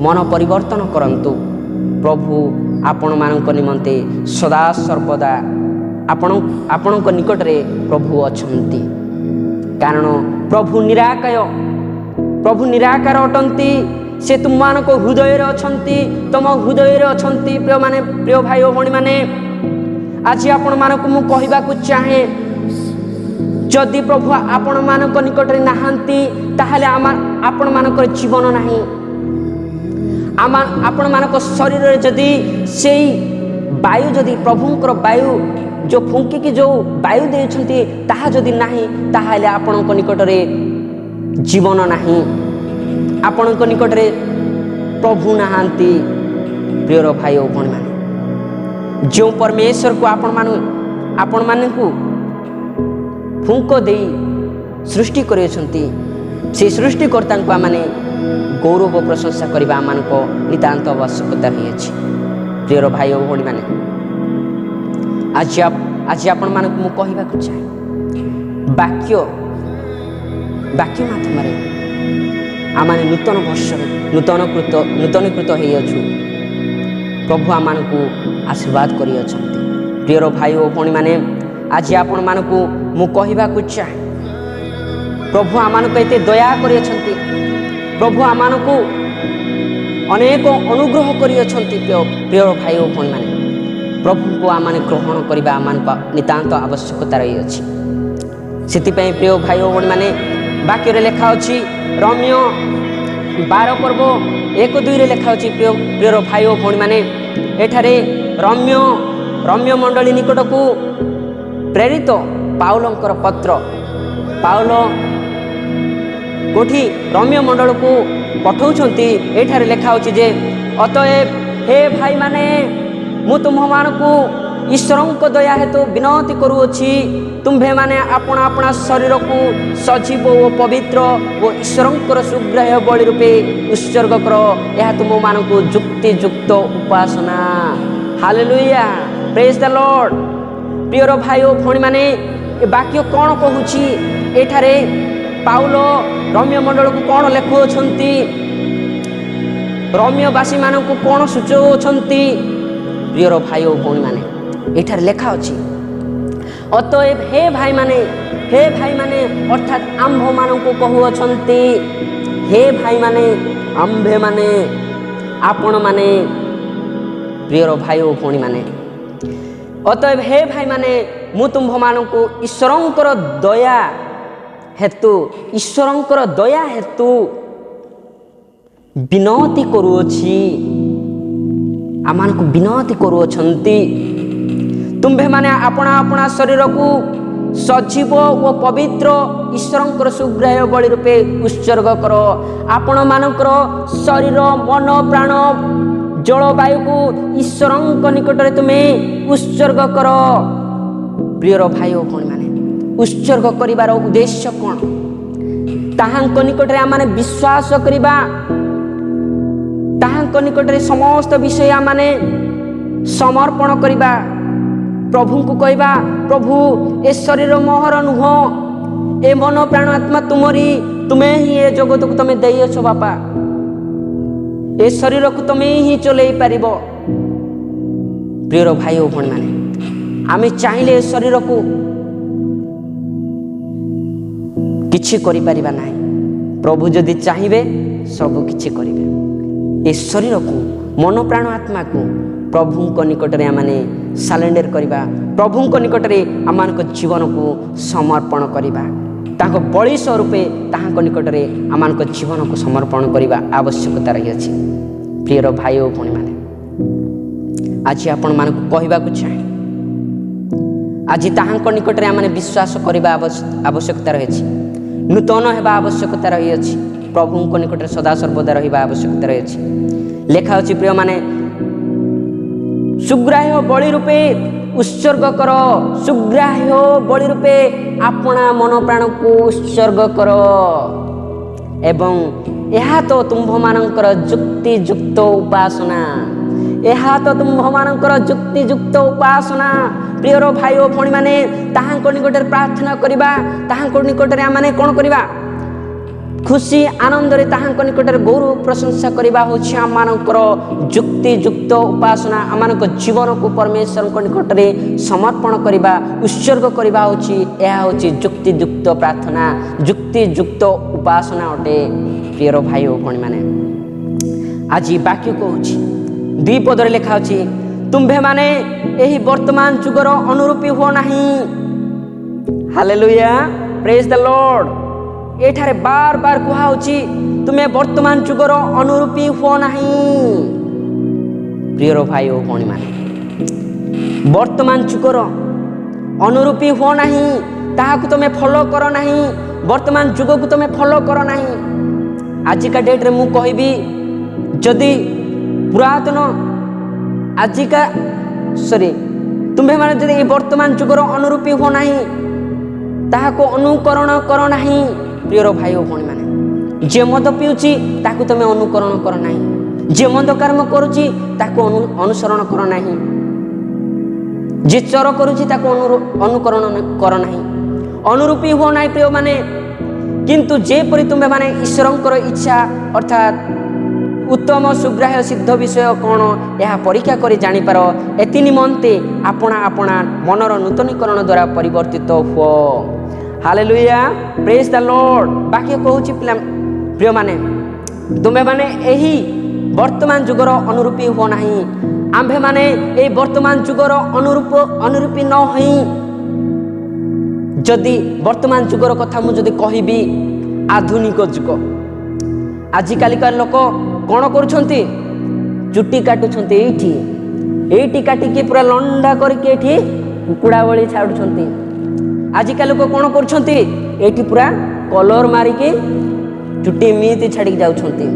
मन परिवर्तन करंतु प्रभु आपण मानक निमंते सदा सर्वदा आपण निकट रे प्रभु अछंती कारण प्रभु निराकार अटंती से तुम मान को हृदय अछंती तुम हृदय अछंती प्रिय भाई और भणी माने आज आपण मानक मु कहबा को चाहे जदि प्रभु आपण मानक निकट रे नाहंती ताहाले आपण मानक जीवन नाही आपण मानक शरीर रे जदि सेई वायु जदि प्रभुंकर वायु जो फुंकी की जो वायु देछंती ताहा जदि नाही ताहाले आपण निकट रे जीवन नाही आपण निकट रे प्रभु नाहंती प्रिय भाई और भणी माने जो परमेश्वर को आपण मानकु फुंक दे सृष्टि करियछंती से सृष्टिकर्ता को आमने गौरव प्रशंसा करबा आमान को नितांत आवश्यकता रही अछि प्रिय भाई और भणी माने आज आपण मानक मु कहबा को चाहे वाक्य माध्यम रे आमाने नूतन वर्ष नूतनीकृत हेइ अछु प्रभु आमान को आशीर्वाद करि अछंती प्रिय भाई और भणी माने आज आपण मानक मु कहबा को चाहे प्रभु आमान को एते दया करि अछंती प्रभु आमान को अनेक अनुग्रह करि अछंती प्रिय भाई और भणी माने प्रभु को आमान ग्रहण करबा आमान को नितांत आवश्यकता रही अछि सेति पई प्रिय भाई और भणी माने वाक्य रे लेखा अछि रोमियो 12 पर्व 1-2 रे लेखा अछि प्रिय भाई और भणी माने एठारे रोमियो मंडली निकट को प्रेरित पाउलंकर पत्र पाउल कोठी रोमियो मंडल को पठाउछंती एठारे लेखा होछि जे अतएव हे भाई माने मु तुम मान को ईश्वर दया हेतु विनती करूछि तुम्भे माने अपना अपना शरीर को सजीव और पवित्र और ईश्वर सुग्राह्य बलि रूपे उत्सर्ग कर यह तुम मान को जुक्ति युक्त उपासना हालेलुया प्रेज द लॉर्ड प्रिय भाई और भणी माने वाक्य कौन कहूछि एठारे पाउल रोमियो मंडल को कौन लेखुछंती रोमियोवासी मान को कौन सूचौछंती प्रिय भाई और भणी माने एठारे लेखा अछि अतएव हे भाई माने अर्थात आंभ मान को कहूछंती हे भाई माने आंभे माने आपण माने प्रिय भाई और भणी माने अतएव हे भाई माने मु तुम्भ मान को ईश्वरंकर दया हेतु विनती करूछि आमान को विनती करूछंती तुम्भे माने अपना अपना शरीर को सजीव और पवित्र ईश्वरंकर सुग्राह्य बलि रूपे उत्सर्ग कर आपण मानकर शरीर मन प्राण जलवायु को ईश्वर निकट रे तुम्हें उत्सर्ग कर प्रिय भाई और भणी माने उत्सर्ग करिवार उद्देश्य कौन ताहांक निकट रे आमाने विश्वास करिबा ताहांक निकट रे समस्त विषय आमाने समर्पण करिबा प्रभु को कहबा प्रभु ए शरीर मोहर नुह ए मन प्राण आत्मा तुमरी तुम्हें ही ए जगत को तुम्हें देई अछो बापा ए शरीर को तुम्हें ही चलई पारिबो प्रिय भाई और भणी माने आमे चाहिले ए शरीर को किछि करि परिबा नाही प्रभु जदि चाहिबे सब किछि करिबे ए शरीर को मन प्राण आत्मा को प्रभु को निकट रे आमाने सरेंडर करिबा प्रभु को निकट रे आमान को जीवन को समर्पण करिबा ताको बलि स्वरूपे ताहांको निकट रे आमान को जीवन को समर्पण करिबा आवश्यकता रही अछि प्रिय भाई और भणी माने आज आपण मान को कहबा को चाहे आज ताहांको निकट रे आमाने विश्वास करिबा आवश्यकता रही अछि नूतन हेबा आवश्यकता रही अछि प्रभु को निकट रे सदा सर्वदा रहिबा आवश्यकता रही अछि लेखा अछि प्रिय माने सुग्राह्य बलि रूपे उत्सर्ग कर सुग्राह्य बलि रूपे अपना मन प्राण को उत्सर्ग कर एवं यह तो तुम्भ मानकर जुक्ति युक्त उपासना यह तो तुम्भ मानकर जुक्ति युक्त उपासना प्रिय भाई और भणी माने ताहांको निकट रे प्रार्थना करिबा ताहांको निकट रे आमाने कोन करिबा खुशी आनंद रे ताहांको निकट रे गौरव प्रशंसा करिबा होछि आमानकर जुक्ति युक्त उपासना आमानक जीवन को परमेश्वर को निकट रे समर्पण करिबा उत्सर्ग करिबा होछि एहा होछि जुक्ति युक्त प्रार्थना जुक्ति युक्त उपासना अटे प्रिय भाई और भणी माने आज वाक्य कहूँ 2 पदरे लिखा अच्छी तुम्भे माने यही वर्तमान जुगर अनुरूपी हो नहीं। Hallelujah, praise the lord. एठारे बार बार कहुची तुम्हें वर्तमान जुगर अनुरूपी हो नहीं। प्रिय भाई ओ भौणी माने वर्तमान जुगर अनुरूपी हो नहीं, ताहाकु तुम फॉलो करो नहीं, वर्तमान जुग को तुम फॉलो करो नहीं। आजिका डेट रे मु कहबी जदि पुरातन आजिका तुम्हें माने जदि वर्तमान जुगर अनुरूपी हो नहीं ताहाको अनुकरण करो नहीं। प्रिय भाई ओ भौणी माने जे मद पिउची ताकू तुम अनुकरण करो नहीं, जे मद कर्म करुची ताकू अनुसरण करो नहीं, जे चोर करुची ताकू अनुकरण करो नहीं, अनुरूपी हो नहीं। प्रिय माने किंतु जेपरि तुम्हें माने ईश्वरंकर इच्छा अर्थात उत्तम सुग्राह्य सिद्ध विषय कौन यह परीक्षा कर जापर एति निमंते आपना आपना मनर नूतनीकरण द्वारा परिवर्तित हो। Hallelujah, praise the Lord. बाकी कहूँ प्रिय माने तुम्हें माने यही वर्तमान जुगर अनुरूपी हो नहीं। आम्भे माने ये वर्तमान जुगर अनुरूपी न हई जदि वर्तमान जुगर कथा मुझे कहबी आधुनिक जुग आजिकालिका लोक कौन करुछंती चुट्टी काटुछंती एठी काटिकी पूरा लंडा करके एठी कुकुड़ा बळी छाडुछंती। आजिका लोक कौन करुछंती एठी पूरा कलर मारिकी चुट्टी मीति छाड़ी जाउछंती।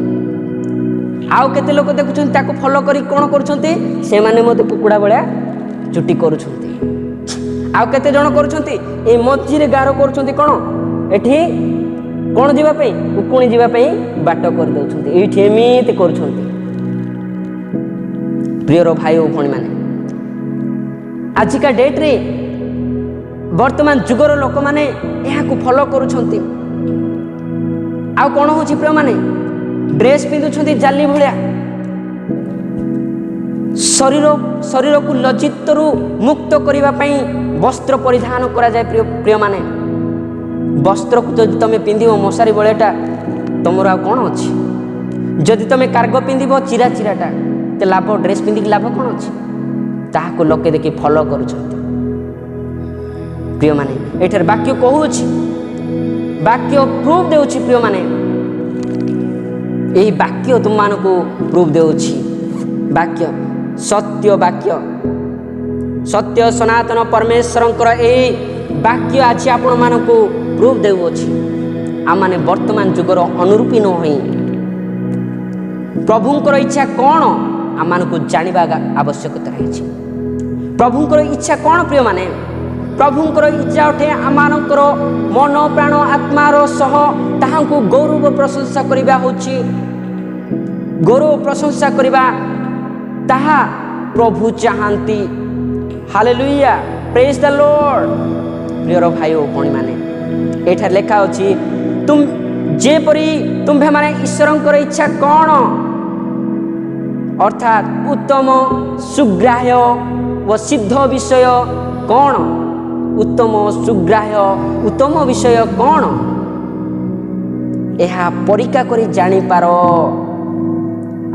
आउ केते लोक देखुछंती ताको फॉलो करी कौन करुछंती से माने मते कुकुड़ा बळा चुट्टी करुछंती। आउ केते जण करुछंती ए मझी रे गारो करुछंती कौन एठी कौन जीवाई उकुणी जीवाई बाट कर दौरान ये एमती कर। प्रिय भाई ओ भौणी माने आजिका डेट रे वर्तमान जुगर लोक माने यहाँ फॉलो करुछंती। आ कौन हो प्रिय माने ड्रेस पिंधुछंती जाली भलिया शरीर को लज्जित रु मुक्त करने वस्त्र परिधान करा जाए। प्रिय माने वस्त्र को जब तुम पिंध मशारी बड़ेटा तुमर आ कौन अच्छी जदि तुम कार्गो पिंध चिरा चिराटा तो लाभ ड्रेस पिंधिक लाभ कौन अच्छी ताहाको लोके देखि फॉलो करुछ। प्रिय माने एठार वाक्य कहूँ वाक्य प्रूफ देउछि। प्रिय माने यही वाक्य तुम मान को प्रूफ देउछि। वाक्य सत्य सनातन परमेश्वरंकर यही वाक्य आज आपण मान को प्रूफ देउछि। आम माने वर्तमान जुगर अनुरूपी न होई प्रभुंकर इच्छा कौन आम मान को जानिबा आवश्यकता रही। प्रभुंकर इच्छा कौन प्रिय माने प्रभुंकर इच्छा उठे आम मानकर मन प्राण आत्मार सह ताहांको गौरव प्रशंसा करिबा होछि। गौरव प्रशंसा करिबा ताहा प्रभु चाहंती। Hallelujah, praise the lord. प्रिय भाई ओ भौणी माने एठार लेखा अछि तुम जेपरि तुम्भे माने ईश्वरंकर इच्छा कौन अर्थात उत्तम सुग्राह्य व सिद्ध विषय कौन। उत्तम सुग्राह्य उत्तम विषय कौन यह परीक्षा करी जानी पार।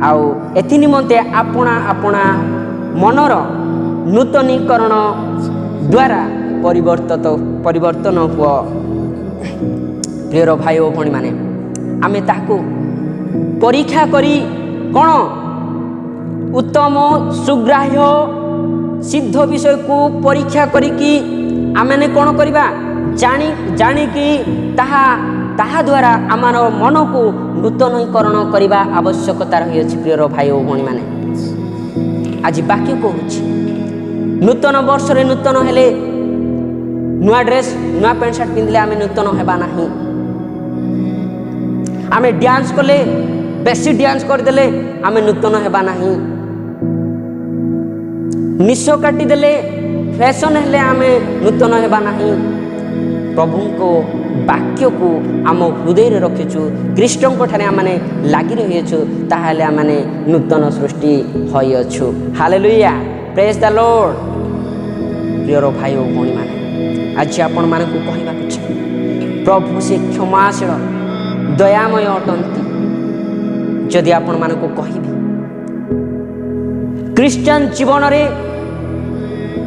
आउ एथि निमंते आपना आपना मनर नूतनीकरण द्वारा परिवर्तन हुआ। प्रिय भाई ओ भौणी माने आमे ताको परीक्षा करी कौन उत्तम सुग्राह्य सिद्ध विषय को परीक्षा करिकी आमे कौन करिबा जानी कि ताहा द्वारा आमार मन को नूतनीकरण करने आवश्यकता रही अछि। प्रिय भाई ओ भौणी माने आज वाक्य कहूँ नूतन वर्ष रे नूतन हेले नुआ ड्रेस नुआ पैंट सार्ट पिंधले आमे नूतन हेबा नाही। आमे डांस कले बेसी डांस करदेले आमे नूतन हेबा नाही। निश काटी देले फैशन हेले आमे नूतन हेबा नाही। प्रभु को वाक्य को आम हृदय रे रखिछु कृष्ण को ठाने आमने लागि रहिछु ताहाले आमने नूतन सृष्टि होई अछु। Hallelujah, praise the lord. प्रिय भाई ओ भौणी माने आज आपण मान को कहबा प्रभु से क्षमाशील दयामय अटंती। जदि आपण मानकु कहिबी क्रिश्चियन जीवन रे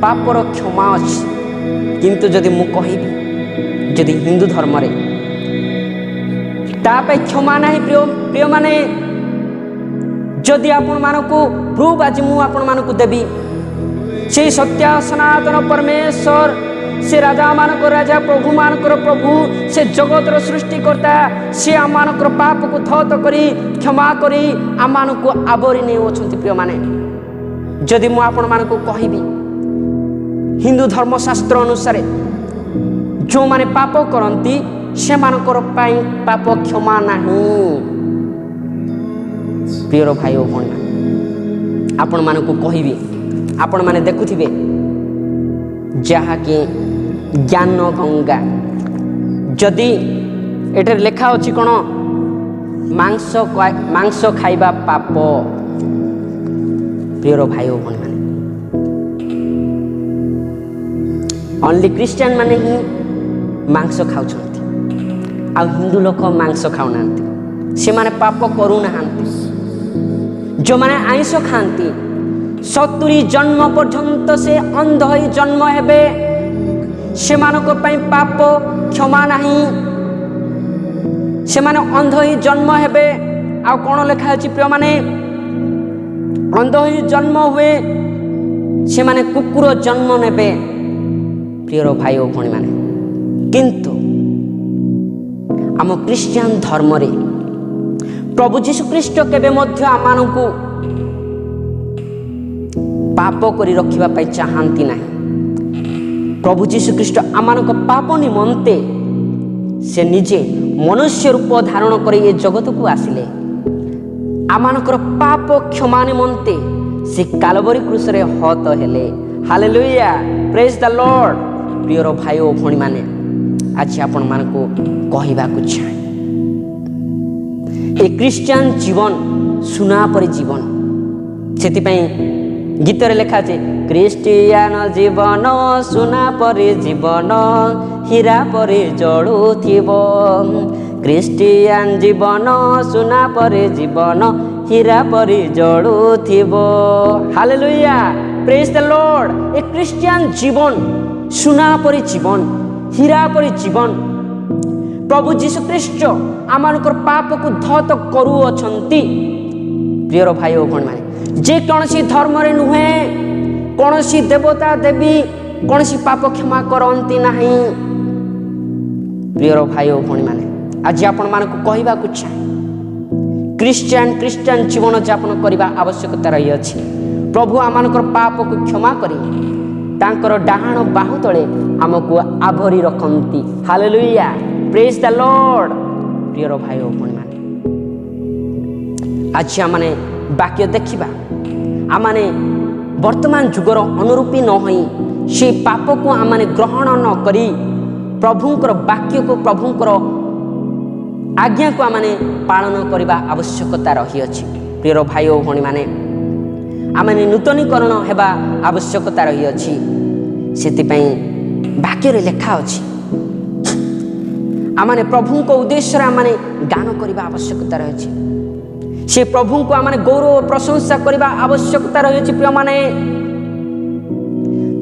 पापर क्षमा अछि, किंतु जदि मु कहिबी जदि हिंदू धर्म रे तापे क्षमा नाही प्रिय माने जदि आपण मानकु प्रूफ आज मु आपण मानकु देबी से सत्य सनातन परमेश्वर से राजा मानक राजा प्रभु मानक प्रभु से जगतर सृष्टिकर्ता से आम मानकर पाप को थत करी क्षमा करी आम मानक आवरी नहीं अछंती प्रिय माने जदि मु आपण मानकु कहिबी हिंदू धर्मशास्त्र अनुसार जो माने पाप करंती से मानकर पाई पाप क्षमा नहीं। प्रिय भाई ओ भणी आपण मानकु कहिबी आपण माने देखुथिबे जहा कि ज्ञान गंगा जदि एटर लेखा अछि कोन मांस खाइबा पाप। प्रिय भाई ओ भणी माने ओनली क्रिश्चियन माने ही मांस खाउछंती आ हिंदू लोक मांस खाउनांती से माने पाप करू नाहांती। जो माने आइंस खांती 70 जन्म पर्यंत से अंध होई जन्म हेबे से मानक पई पाप क्षमा नाही। से माने अंध होई जन्म हेबे आ कोन लेखा अछि प्रिय माने अंध होई जन्म हुए से माने कुकुर जन्म नेबे। प्रिय भाई ओ भणी माने किंतु आम क्रिश्चियन धर्म रे प्रभु जीशु ख्रीष्ट केबे मध्य आमानकु पाप करी रखिबा पई चाहंती नाही। प्रभु जीशु ख्रीष्ट आमानक पाप निमंते से निजे मनुष्य रूप धारण करी ए जगत को आसिले आमानकर पाप क्षमा निमंते से कालवरी क्रूस रे हत हेले। Hallelujah praise the lord. प्रिय भाई ओ भणी माने आज आपण मानकु कहिबा को चाहे ए क्रिश्चियन जीवन सुना पर जीवन सेति पई गीत रे लेखा छे क्रिश्चियन जीवन सुना पर जीवन हीरा पर जड़ुथिबो। क्रिश्चियन जीवन सुना पर जीवन हीरा पर जड़ुथिबो। Hallelujah praise the lord. ए क्रिश्चियन जीवन सुना पर जीवन हीरा पर जीवन प्रभु जीशु ख्रीष्ट आमानकर पाप को धत करू अछंती। प्रिय भाई ओ भणी माने जे कौनसी धर्म रे नुहे कौनसी देवता देवी कौनसी पाप क्षमा करंती नहीं। प्रिय भाई ओ भणी माने आज आपण मानकु कहिबा को चाहे क्रिश्चियन जीवन यापन करबा आवश्यकता रही अछि। प्रभु आमानकर पाप को क्षमा करी तांकर डाहाण बाहु तळे हमकु आभरी रखंती। Hallelujah praise the lord. प्रिय भाई ओ भणी माने आज माने वाक्य देखिबा आमाने वर्तमान जुगर अनुरूपी न होई से पाप को आमाने ग्रहण न करी प्रभुंकर वाक्य को प्रभुंकर आज्ञा को आमाने पालन करबा आवश्यकता रही अछि। प्रिय भाई ओ भणी माने आमाने नूतनीकरण हेबा आवश्यकता रही अछि। सेति पई वाक्य रे लेखा अछि आमाने प्रभु को उद्देश्य रे आमाने गान करबा आवश्यकता रही अछि। से प्रभु को आमाने गौरव प्रशंसा करबा आवश्यकता रही अछि। प्रिय माने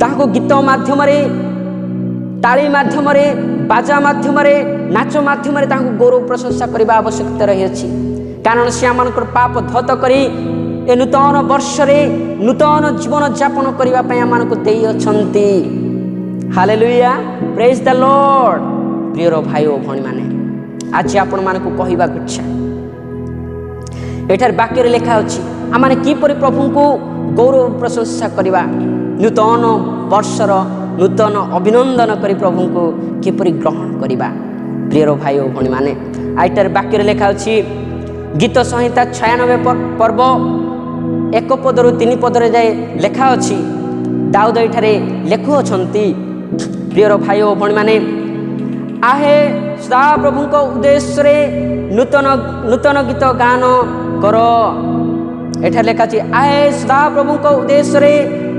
ताको गीत माध्यम रे ताली माध्यम रे बाजा माध्यम रे नाच माध्यम रे ताको गौरव प्रशंसा करबा आवश्यकता रही अछि। कारण से आमानकर पाप धत करी ए नूतन वर्ष रे नूतन जीवन यापन करबा पय आमानको देई अछंती। Hallelujah praise the lord. प्रिय भाई ओ भणी माने आज आपण मानकु कहिबा इच्छा एठार वाक्य रे लेखा अछि आमाने किपरि प्रभु को गौरव प्रशंसा करबा नूतन वर्षर नूतन अभिनंदन करी प्रभु को किपरि ग्रहण करबा। प्रिय भाई ओ भणी माने आइटार वाक्य रे लेखा अछि गीत संहिता 96 पर्व 1 पदरु 3 पदरे जाए लेखा अछि दाऊद एठारे लेखु अछंती। प्रिय भाई ओ भणी माने आहे सदा प्रभु को उद्देश्य रे नूतन गीत गान करो। एठार लेखा अछि आहे सदा प्रभु को उद्देश्य रे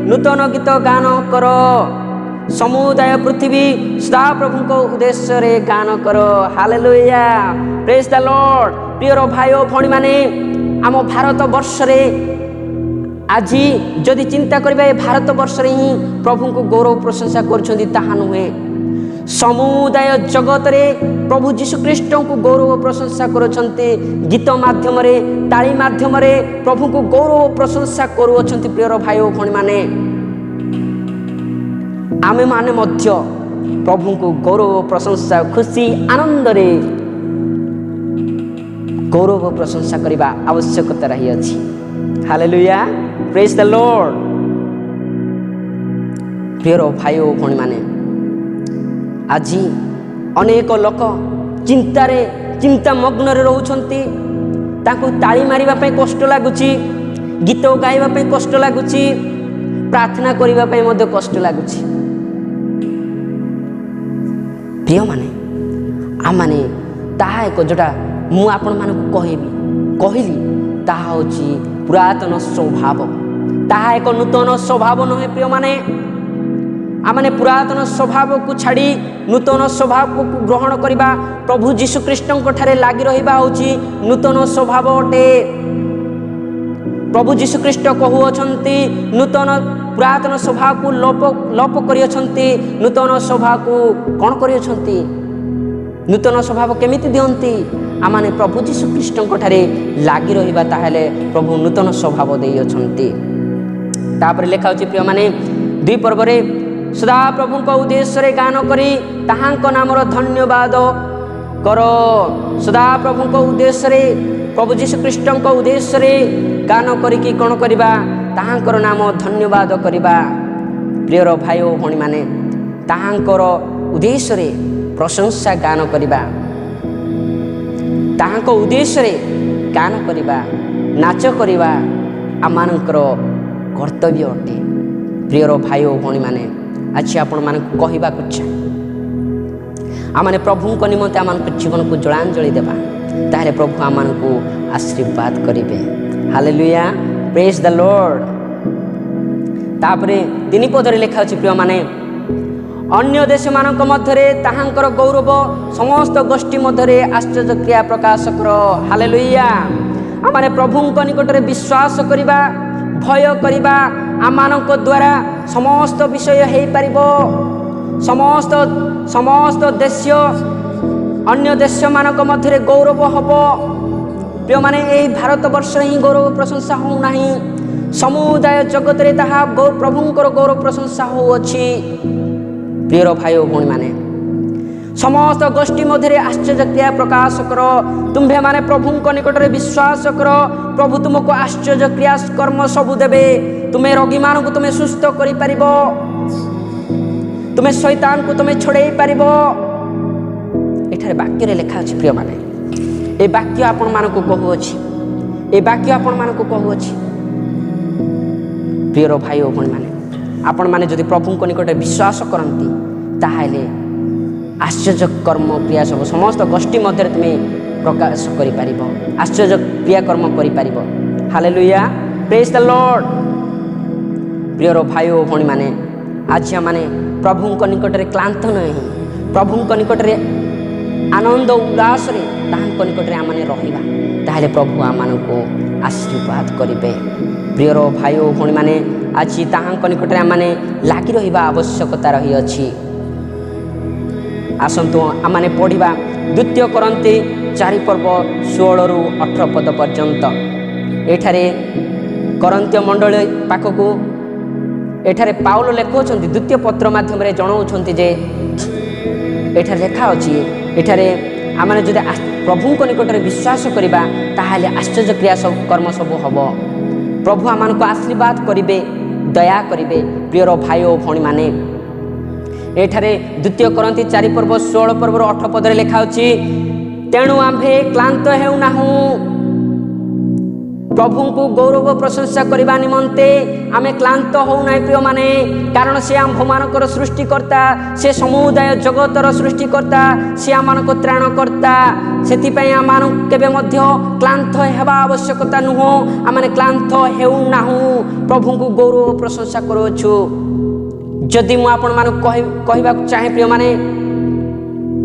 नूतन गीत गान करो। समुदाय पृथ्वी सदा प्रभु को उद्देश्य रे गान करो। Hallelujah praise the lord. प्रिय भाई ओ भणी माने आम भारत वर्ष आज जदि चिंता करिबा ए भारत वर्ष ही प्रभु को गौरव प्रशंसा करछन्ती ताहा नुहे समुदाय जगत रे प्रभु जीशु ख्रीष्ट को गौरव प्रशंसा करछन्ती गीत माध्यम रे ताली माध्यम रे प्रभु को गौरव प्रशंसा करूछन्ती। प्रिय भाई ओ भणी माने आमे माने मध्य प्रभु को गौरव प्रशंसा खुशी आनंद रे गौरव प्रशंसा करने आवश्यकता रही अछि। Hallelujah, praise the lord. प्रिय भाई ओ भणी माने आज अनेक लोक चिंता मग्न रे रहउछन्ती ताकू ताली मारिबा पे कष्ट लागुची गीत गाइबा पे कष्ट लागुची प्रार्थना करिबा पे मध्य कष्ट लागुची। प्रिय माने आमाने ताहा एक जोटा मु आपण मानकु कहली ताहा होची पुरातन स्वभाव ताहा एक नूतन स्वभाव नहे। प्रिय माने आमने पुरातन स्वभाव को छाड़ी नूतन स्वभाव को ग्रहण करिबा प्रभु जीशु ख्रीष्ट ठारे लागि रहिबा होची नूतन स्वभाव अटे। प्रभु जीशु ख्रीष्ट कहउछन्ती नूतन पुरातन स्वभाव को लोप करियछन्ती नूतन स्वभाव को कोन करियछन्ती नूतन स्वभाव केमिति दियंती आमाने प्रभु जीशु ख्रीष्ट ठारे लागि रहिबा ताहेले प्रभु नूतन स्वभाव देइयछन्ती। तापर लेखा होची प्रिय माने 2 पर्व रे सदा प्रभु को उद्देश्य रे गान करी ताहांक नामर धन्यवाद करो। सदा प्रभु को उद्देश्य रे प्रभु जीशु ख्रीष्ट को उद्देश्य रे गान करिकी कोन करिबा ताहांकर नाम धन्यवाद करिबा। प्रिय भाई ओ भणी माने ताहांकर उद्देश्य रे प्रशंसा गान करिबा ताहांक उद्देश्य रे गान करिबा नाच करिबा आमानकर कर्तव्य अटे। प्रिय भाई ओ भणी माने आज आपण मानक कहबा कुछ आमाने प्रभु को निमंते आमान जीवन को जलांजलि देबा तारे प्रभु आमान को आशीर्वाद करिवे। Hallelujah, praise the Lord. तापरे 3 पदरे लेखा अछि प्रिय माने अन्य देश मानक मध्यरे ताहांकर गौरव समस्त गोष्ठी मध्यरे आश्चर्य क्रिया प्रकाश करो। हालेलुया, आमाने प्रभु को निकट रे विश्वास करिबा भय करिबा आमानक द्वारा समस्त विषय हेई परिबो। समस्त देश अन्य देश मानक मध्यरे गौरव हबो। प्रिय माने एही भारत वर्ष ही गौरव प्रशंसा हो नाही समुदाय जगत रे ताहा प्रभुंकर गौरव प्रशंसा हो अछि। प्रिय भाई ओ भणी माने समस्त गोष्ठी मध्यरे आश्चर्य क्रिया प्रकाश करो। तुम्भे माने प्रभु को निकट रे विश्वास करो प्रभु तुमको आश्चर्य क्रिया कर्म सबु देबे। तुम्हें रोगी मान को तुम्हें सुस्थ करि परिबो तुम्हें शैतान को तुम्हें छोड़े पारिबो। एठारे वाक्य रे लेखा अछि प्रिय माने ए वाक्य आपण मान को कहू अछि ए वाक्य आपण मान को कहू अछि। प्रिय भाई ओ भणी माने आपण माने जदि प्रभु को निकट विश्वास करंती ताहाले आश्चर्य कर्म क्रिया सब समस्त गोष्ठी मध्य तुम्हें प्रकाश करि परिबो आश्चर्य क्रिया कर्म करि परिबो। Hallelujah, praise the lord. प्रिय भाई ओ भणी माने आज माने प्रभु को निकट रे क्लांत नहीं प्रभु को निकट रे आनंद उल्लास रे ताहां निकट रे आमाने रहिबा ताहाले प्रभु आमान को आशीर्वाद करिबे। प्रिय भाई ओ भणी माने आज ताहां निकट रे आमाने लागि रहिबा आवश्यकता रही अछि। आसंतु आमाने पढ़िबा 2 करन्ती 4 पर्व 16 रु 18 पद पर्यंत। एठारे करन्त्य मंडली पाखकू एठारे पाउल लेखुछन्ति 2 पत्र माध्यम रे जणाउछन्ति जे एठारे लेखा अछि एठारे आमाने जदि प्रभु को निकट रे विश्वास करिबा ताहाले आश्चर्य क्रिया सब कर्म सब हबो प्रभु आमान को आशीर्वाद करिवे दया करिवे। प्रिय भाई ओ भणी माने एठारे 2 करन्ती 4 पर्व 16 पर्व 8 पदरे लेखा अछि तेणु आम्भे क्लांत हेउ नाहु प्रभु को गौरव प्रशंसा करबा निमंते आमे क्लांत हो नाही। प्रिय माने कारण से आम्भ मानकर सृष्टिकर्ता से समुदाय जगतर सृष्टिकर्ता से आमानक त्राणकर्ता सेति पय आमान केबे मध्य क्लांत हेबा आवश्यकता नुहो आमाने क्लांत हेउ नाहु प्रभु को गौरव प्रशंसा करोछु। जदि मु आपण मान कहबा चाहे प्रिय माने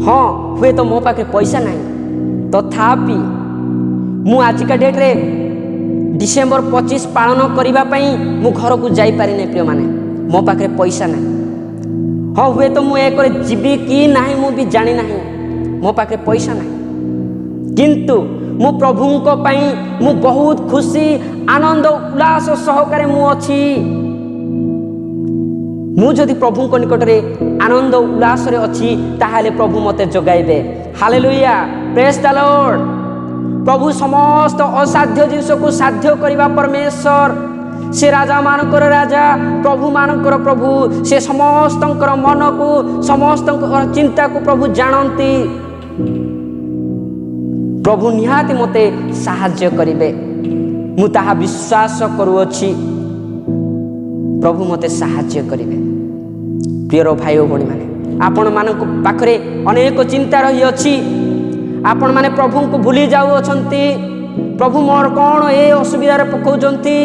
हाँ हुए तो मो पाखे पैसा नहीं तथापि मु आजिका डेट रे डिसेम्बर 25 पालन करने मु घर को जापारे प्रिय माने मो पाखे पैसा ना हाँ हुए तो मुझे जीवी कि ना मु भी जानी ना मो पाखे पैसा ना किंतु मु प्रभु मु बहुत खुशी आनंद उल्लास सहकारे मु अच्छी मु जदि प्रभु निकट में आनंद उल्लास अच्छी ताहाले प्रभु मते जगाइबे। Hallelujah, praise the lord. प्रभु समस्त असाध्य जिनिस को साध्य करने परमेश्वर, से राजा मानकर राजा, प्रभु मानकर प्रभु, से समस्त मन को समस्त चिंता को प्रभु जानती। प्रभु निहाती मते साहाय्य करिबे, मु ताहा विश्वास करूअछि। प्रभु मते साहाय्य करिबे। प्रिय भाई भणी माने आपण मानक पाखरे अनेक चिंता रही अछि, आपण माने प्रभु को भूली जाऊ अछंती। प्रभु मोर कौन ए असुविधा पकाउछंती,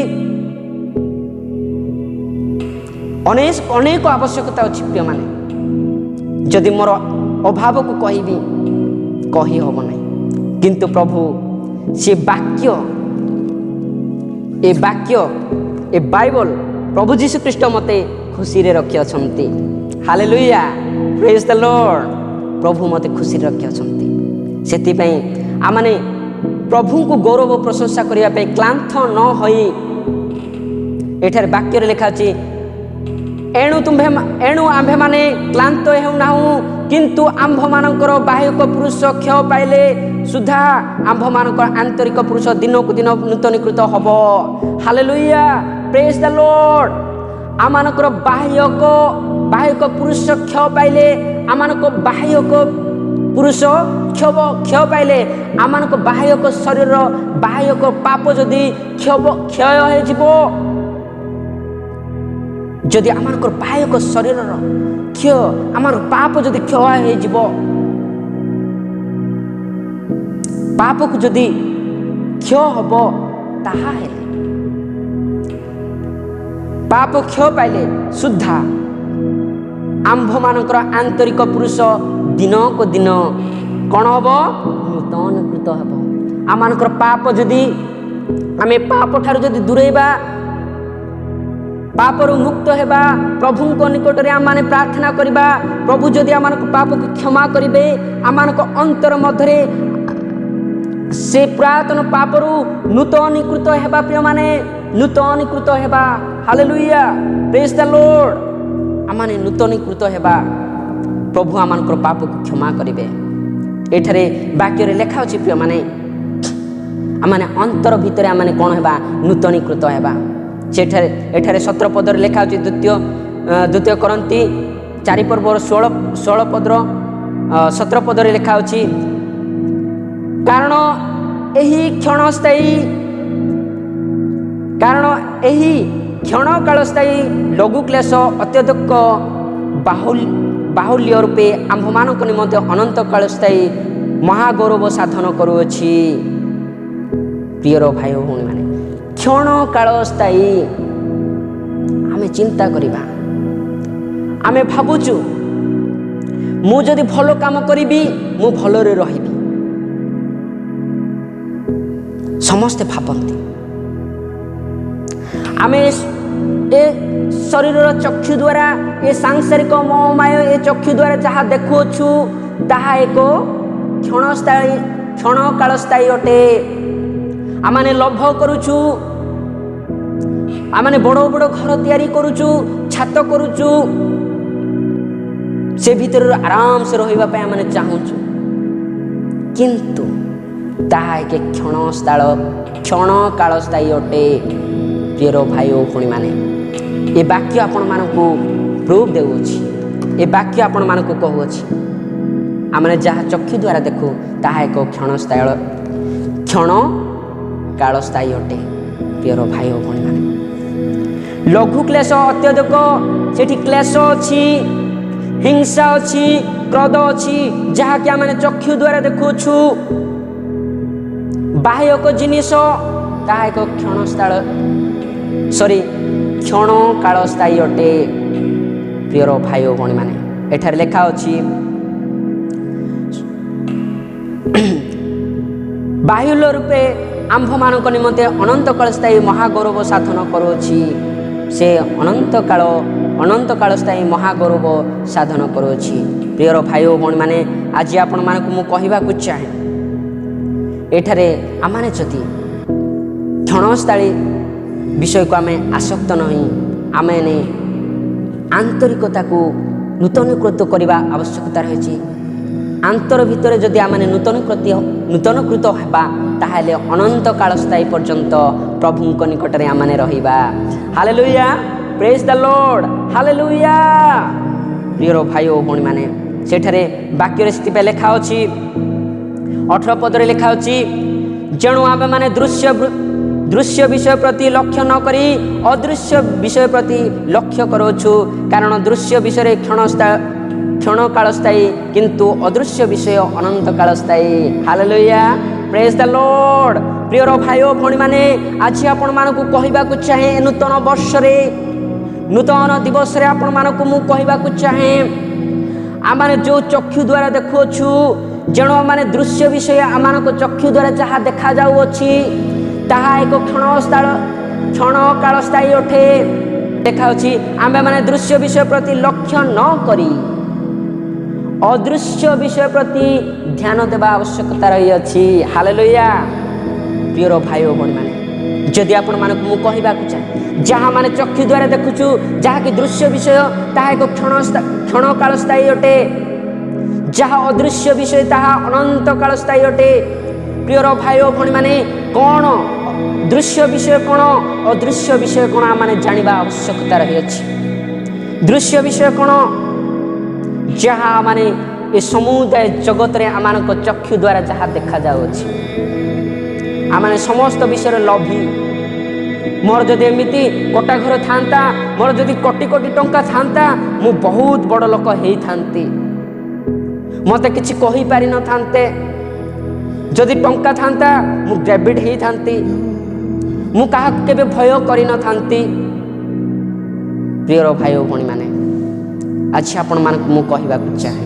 अनेक आवश्यकता अछि प्रिय माने। जदि मोर अभाव को कहबी कही हब नहीं, किंतु प्रभु से वाक्य ए बाइबल प्रभु जीशु ख्रीष्ट मते खुशी रे रखी अछंती। Hallelujah, praise the lord. प्रभु मते खुशी रे रखी अछंती। सेति पई आमाने प्रभु को गौरव प्रशंसा करिया पे क्लांत न होई एठार वाक्य रे लिखा अछि, एणु आम्भे माने क्लांत हेउ नाहु, किंतु आम्भ मानकर बाह्यक पुरुष क्षय पाइले सुधा आम्भ मानकर आंतरिक पुरुष दिन को दिन नूतनीकृत हब। Hallelujah, praise the lord. आमानकर बाह्यक पुरुष क्षय पाइले, आमानक बाह्यक पुरुष क्षय पाइले, आमानक बाह्यक शरीर बाह्यक पाप जदि क्षय हो जिवो, जदि आमानकर बाह्यक शरीर क्षय आमार पाप जदि क्षय हो जिवो, पाप को जदि क्षय हब ताहा हेले पाप क्षय पाइले सुधा आंभ मानकर आंतरिक पुरुष दिन को दिन कौन हम नूतनीकृत हम। आम पाप जदि आम पाप ठार जदि दूरेबा, पापरु मुक्त हेबा, प्रभु को निकट में आम माने प्रार्थना करिबा, प्रभु जदि आम पाप को क्षमा करिबे, आम अंतर मध्य से पुरातन पापरु नूतनीकृत हेबा प्रिय माने नूतनीकृत हेबा। Hallelujah, praise the lord. आमाने नूतनीकृत हेबा, प्रभु आमानकर पाप को क्षमा करिबे। एठारे वाक्य रे लेखा अछि प्रिय माने आमाने अंतर भितरे आमाने कोन हेबा नूतनीकृत हेबा। एठारे 17 पद रे लेखा अछि, द्वितीय करंती 4 पर्व 16 पद 17 पद रे लेखा अछि, कारण एही क्षण कालस्थायी लघु क्लेश अत्यधिक बाहुल्य रूपे आंभ मानक निमंते अनंत कालस्थायी महागौरव साधन करुअछि। प्रिय भाई भौणी माने क्षण कालस्थायी आमे चिंता करिबा, आमे भाबुचु मु जदि भलो काम करिबी मु भलो रे रहिबी, समस्ते भाबंती। आमे ए शरीर चक्षु द्वारा ए सांसारिक मोहमाय ए चक्षु द्वारा जहाँ देखुछु ताहा एक क्षण कालस्थायी अटे। आमाने लोभ करुछु, आमाने बड़ बड़ घर तैयारी करुछु, छात करुछु, से भीतर आराम से रहिबा पे आमाने चाहुछु, किंतु ताहा एक क्षण कालस्थायी अटे। प्रिय भाई और भौणी माने ए वाक्य आपण मानकु प्रूफ देउछि, ए वाक्य आपण मानकु कहउछि आमने जहाँ चक्षु द्वारा देखु ताहा एक क्षण कालस्थायी अटे। प्रिय भाई और भौणी माने लघु क्लेश अत्यधिक सेठी क्लेश अछि, हिंसा अछि, क्रोध अछि, जहाँ कि आमने चक्षु द्वारा देखुछु बाह्यक जिनिस ताहा एक क्षण कालस्थायी अटे। प्रिय भाई और भौणी माने एठार लेखा अछि, बाहुल्य रूपे आम्भମାନଙ୍କ निमंते अनंत काल स्थायी महागौरव साधन करुछि से अनंत काल स्थायी महागौरव साधन करुछि। प्रियर भाई और भौणी माने आज आपण मानक मु कहबाकू चाहे एठारे आमाने जदि क्षणस्थायी विषय को आमे आसक्त नहीं आमे आंतरिकता को नूतनीकृत करने आवश्यकता रही। आंतर भितर जदि आम नूतनीकृत होगा ताहले अनंत काल स्थायी पर्यंत प्रभु निकट में आम रहिबा। Hallelujah, praise the lord, hallelujah. प्रिय भाई और भौणी माने सेठारे वाक्य स्थिति लिखा अछि 18 पदरे लिखा अछि जेणु आमे माने दृश्य विषय प्रति लक्ष्य न करी अदृश्य विषय प्रति लक्ष्य करोछु कारण दृश्य विषय क्षण काल स्थायी किंतु अदृश्य विषय अनंत काल स्थायी। Hallelujah, praise the lord. प्रिय भाई और भौणी माने आज आपण मानकु कहबाकू चाहे नूतन वर्ष रे नूतन दिवस रे आपण मानकु मु कहबाकू चाहे आमाने जो चक्षु द्वारा देखुछु जेणु माने दृश्य विषय आमानक चक्षु द्वारा जहा देखा जाउ अछि ताहा एक क्षण काल स्थायी अठे देखा अछि। आमे माने दृश्य विषय प्रति लक्ष्य न करी अदृश्य विषय प्रति ध्यान देवा आवश्यकता रही अछि। हालेलुया। प्रिय भाई और भौणी माने जदि आपण मानक मु कहबाकू चाहे जहाँ माने चक्षु द्वारा देखुछु जहाँ कि दृश्य विषय ताहा एक क्षण काल स्थायी अटे जहाँ अदृश्य विषय ताहा अनंत काल स्थायी अटे। प्रिय भाई और भौणी माने कौन दृश्य विषय कौन अदृश्य विषय कौन आम जानिबा आवश्यकता रही अछि। दृश्य विषय कौन जहाँ माने ये समुदाय जगत रे आमानक चक्षु द्वारा जहाँ देखा जाउछि आमाने समस्त विषय लोभी मोर जदि एमिति कोटा घर थांता मोर जदि कोटी कोटी टंका थांता मु बहुत बड़ लोक हेई थांती मते किछि कहि पारि न थांते जदि टंका थांता मु डेबिट हेई थांती मु काहा केबे भय करि न थांती। प्रिय भाई और भौणी माने आज आपण मानक मु कहबाकू चाहे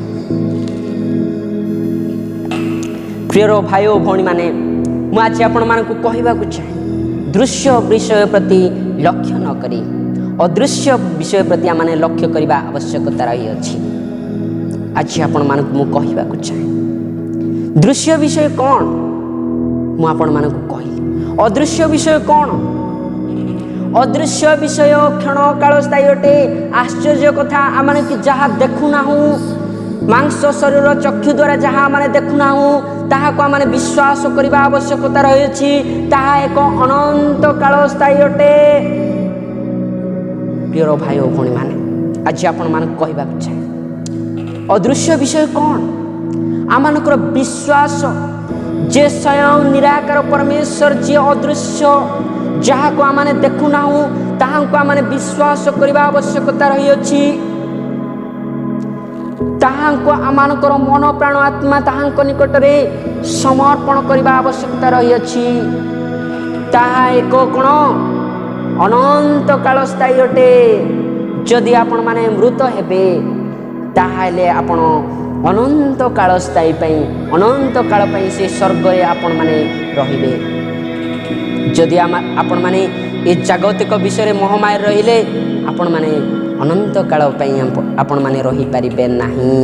प्रिय भाई और भौणी माने मु आज आपण मानक कहबाकू चाहे दृश्य विषय प्रति लक्ष्य न करी अदृश्य विषय प्रति आमने लक्ष्य करने आवश्यकता रही अछि। आज आपण मानक मु कहबाकू चाहे दृश्य विषय कौन मु आपण मानक कहली अदृश्य विषय कौन अदृश्य विषय क्षण काल स्थायी अटे। आश्चर्य कथा आमने कि जहाँ देखुना मांस शरीर चक्षु द्वारा जहाँ आमने देखुना ताहा को आमने विश्वास करने आवश्यकता रही ताहा एक अनंत काल स्थायी अटे। प्रिय भाई और भौणी माने आज आपण मानक कहबाकू चाहे अदृश्य विषय कौन आमानकर विश्वास जे स्वयं निराकार परमेश्वर जे अदृश्य जहाँ को आमने देखुना ताहा को आमने विश्वास करने आवश्यकता रही अछि। ताहांको आमानकर मन प्राण आत्मा ताहांको निकट रे समर्पण करने आवश्यकता रही अछि। ताहा एक कोण अनंत काल स्थायी अटे। जदि आपण माने मृत हेबे ताहाले आपण अनंत काल स्थायी पई अनंत काल पई से स्वर्ग रे आपण माने रहिबे। जदि आपण माने ए जागतिक विषय मोहमाय रहिले आपण माने अनंत काल पई आपण माने रही पारिबे नाही।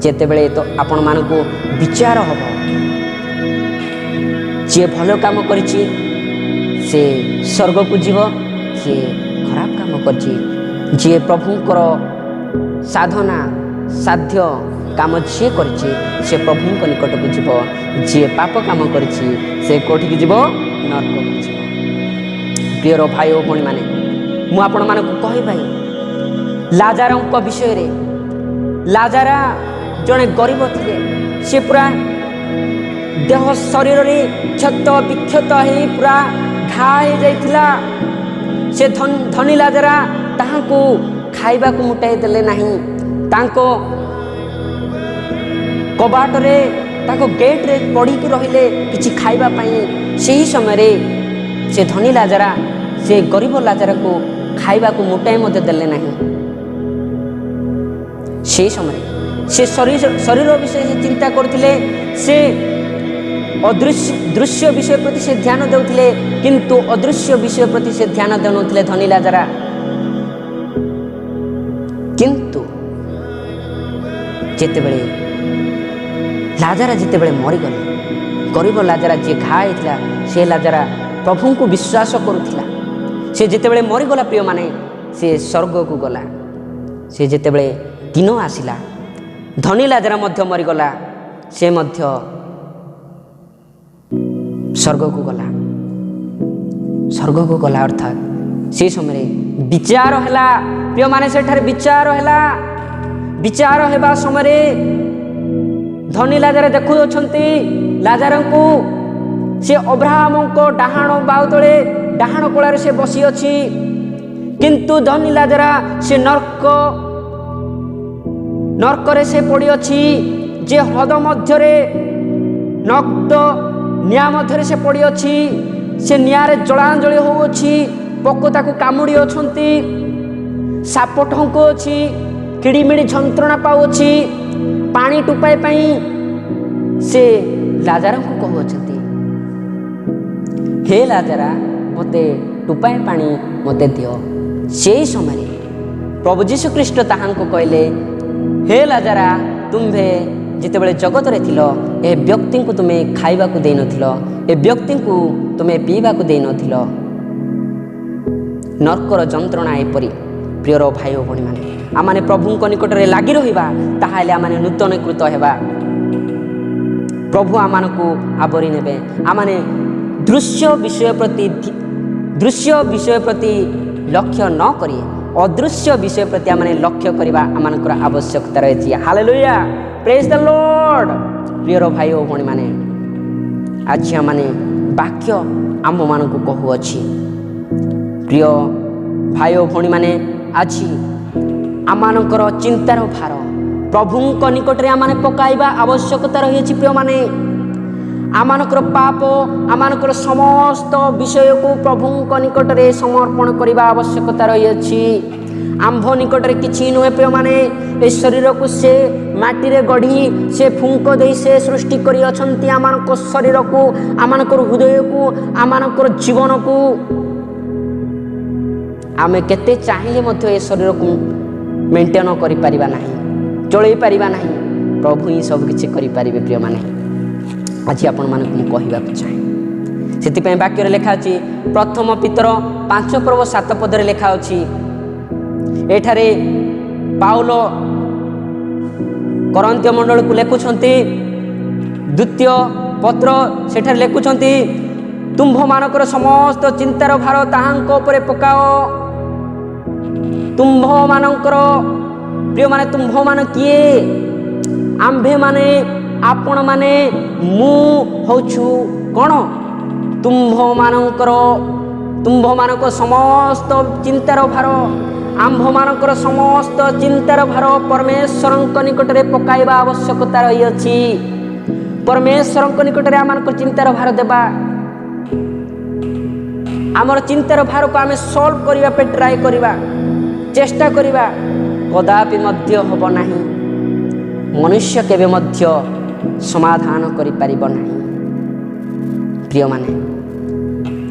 जेतेबेले तो आपण मानकु विचार हबो जे भलो काम करछि से स्वर्ग को जीव जे खराब काम करछि जे प्रभुकर साधना साध्य काम जे करछि से प्रभुक निकट को जीव जे पाप काम करछि से कोठी जीव नरक को जीव। प्रिय भाई और भौणी माने मु आपण मानकु कहि भाई लाजारଙ୍କ विषय रे लाजारा जड़े गरीब थे से पूरा देह शरीर रे क्षत विक्षत ही पूरा घा हो जाइथिला। से धनी लाजारा ताहांको खाइबा को मुटाई देले नाही तांको कबाट रे ताको गेट रे पड़ी की रहिले किछि खाइबा पई। सही समय रे से धनी लाजारा से गरीब लाजारा को खाइबा को मुटाई मते देले नाही। से समय से शरीर विषय से चिंता करथिले से दृश्य विषय प्रति से ध्यान देउथिले किंतु अदृश्य विषय प्रति से ध्यान देउनथिले धनी लाजरा। किंतु जेतेबेले लाजरा जेतेबेले मरीगले गरीब लाजरा जे घाई थिला से लाजरा प्रभु को विश्वास करुथिला। से जेतेबेले मरीगला प्रिय माने से स्वर्ग को गला। से जेतेबेले दिन आसिला धनी लाजरा मध्य मरीगला से मध्य स्वर्ग को गला। स्वर्ग को गला अर्थात से समय विचार हैला प्रिय माने सेठारे विचार हैला। विचार हेबा समय धनी लाजरा देखु अछंती लाजरा को से अब्राहम को डाहाण बाहु तले डाहाण कोलारे से बसी अछि किंतु धनी लाजरा से नरकरे से पड़ी अछि जे हृद मध्यरे नग्न निया मध्यरे से पड़ी अछि से नियारे जलांजलि हो अछि पोक ताकू कामुड़ी अछंती साप ठंक अछि किड़िमिड़ी जंत्रणा पाउ अछि पानी टुपाई पई से लाजरा को कहू अछंती हे लाजरा मते टुपाई पानी मते दियो। से समय प्रभु जीशु ख्रीष्ट ताहांको कहले हे लाजरा तुम्भे जितेबेले जगत रे थिलो ए व्यक्ति को तुमे खाइबा को देई नथिलो ए व्यक्ति को तुमे पीबा को देई नथिलो। नरकर जंत्रणा एपरी प्रियर भाई ओ भणी माने आमाने प्रभु को निकट रे लागी रहिबा ताहाले आमाने नूतनीकृत हेबा। प्रभु आमान को आवरी नेबे। आमाने दृश्य विषय प्रति लक्ष्य न करी अदृश्य विषय प्रति आमाने लक्ष्य करबा आमानकर आवश्यकता रही। Hallelujah praise the lord. प्रियर भाई ओ भणी माने आज आमाने वाक्य आम मान को कहू अछि। प्रिय भाई ओ भणी माने आज आमानकर चिंतार भार प्रभु निकट रे आमाने पकाइबा आवश्यकता रही। प्रिय माने आमानकर पाप आमानकर समस्त विषय को प्रभु निकट रे समर्पण करबा आवश्यकता रही अछि। आंभ निकट रे किछि नुहे प्रिय माने ए शरीर को से माटी रे गढ़ी से फुंक दे से सृष्टि करी अछंती आमानकर शरीर को आमानकर हृदय को आमानकर जीवन को आमे केते चाहिए मध्य ए शरीर को मेंटेन करि परिबा नाही चलै परिबा नाही। प्रभु ही सब किछि करि परिबे। प्रिय माने आज आपण मान को कहबा चाहे से वाक्य लेखा अछि प्रथम पितर 5 पर्व 7 पद रे लेखा अछि। एठारे पाउल करंत्य मंडल को लेखुछंती द्वितीय पत्र सेठारे लेखुछंती तुम्भ मानकर समस्त चिंतार भार ताहांको उपरे पकाओ। तुम्भ मानकर प्रिय माने तुम्भ मान किए आंभे माने आपण माने मु होछु कोन तुम्भ मानक समस्त चिंतार भार आंभ मानकर समस्त चिंतार भार परमेश्वर निकट रे पकाइबा आवश्यकता रही अछि। परमेश्वर निकट रे आमानकर चिंतार भार देबा आमर चिंतार भार को आमे सॉल्व करिबा पे ट्राई करिबा चेष्टा करिबा कदापि मध्य होब नाही। मनुष्य केबे मध्य समाधान करि परिबो नाही। प्रिय माने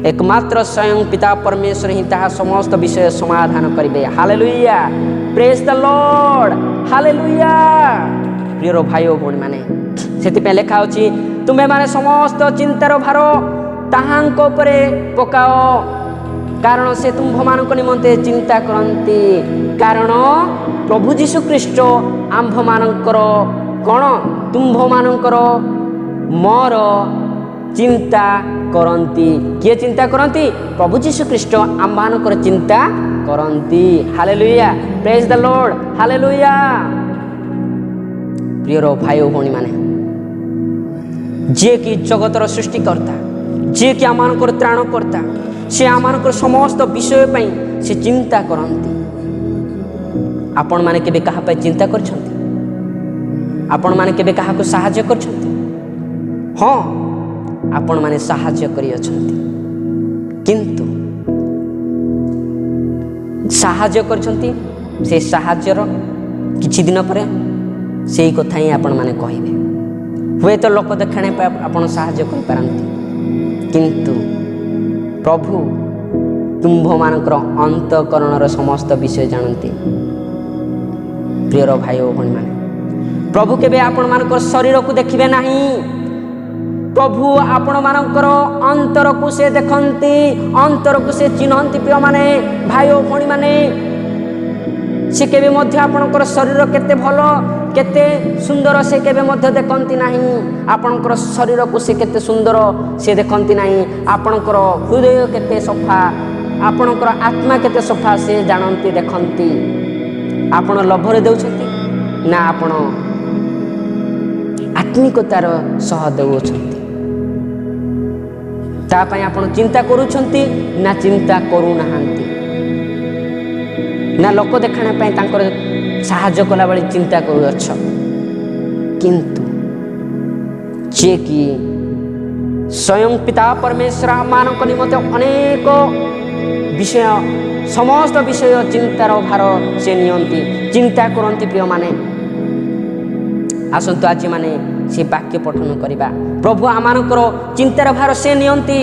एकमात्र स्वयं पिता परमेश्वर ही ताहा समस्त विषय समाधान करिबे। Hallelujah praise the lord hallelujah. प्रिय भाई ओ भणी माने सेति पे लेखा अछि तुमे माने समस्त चिंतार भार ताहांको उपरे पकाओ कारण से तुम्भ मानक निमंते चिंता करंती। कारण प्रभु जीशु ख्रीष्ट आंभ मानकर कोन तुम्भ मानकर मोर चिंता करंती। किए चिंता करंती? प्रभु जीशु ख्रीष्ट आंभ मानकर चिंता करंती। Hallelujah praise the lord hallelujah. प्रिय भाई ओ भणी माने जे कि जगतर सृष्टिकर्ता जे कि आमानकर त्राणकर्ता से आमानकर समस्त विषय पई से चिंता करंती। आपण माने केबे कहा पे चिंता करछंती? आपण माने केबे कहा को सहाय्य करछंती? हां आपण माने सहाय्य करि अछंती किंतु सहाय्य करछंती से सहाय्यर किछि दिन परे सेही कथा ही आपण माने कहिबे हुए तो लोक देखाणे आपण साहाय्य कर पारंती किंतु प्रभु तुम्भ मानकर अंतकरणर समस्त विषय जानती। प्रियर भाई और भणी माने प्रभु केबे आपण मानकर शरीर को देखिबे नहीं, प्रभु आपण मानकर अंतर को से देखंती, अंतर को से चिन्हंती। प्रिय माने भाई और भणी माने से केबे मध्य आपणकर शरीर केते भलो केते सुंदर से केबे मध्य देखंती नहीं, आपणकर शरीर को से केते सुंदर से देखंती नहीं, आपणकर हृदय केते सफा, आपणकर आत्मा केते सफा से जानंती देखंती। आपण लभरे देउछंती ना आपण आत्मिकतार सह देउछंती, ता पई आपण चिंता करूछंती ना चिंता करू नाहंती, ना लोक देखाणे पई तांकर साहाय्य कला बेले चिंता करूछ। किंतु जे कि स्वयं पिता परमेश्वर मानक निमंते अनेक विषय समस्त विषय चिंतार भार से नियंती, चिंता करती। प्रिय माने आसंतु आज माने से वाक्य पठन करिबा। प्रभु आमानकर चिंतार भार से नियंती।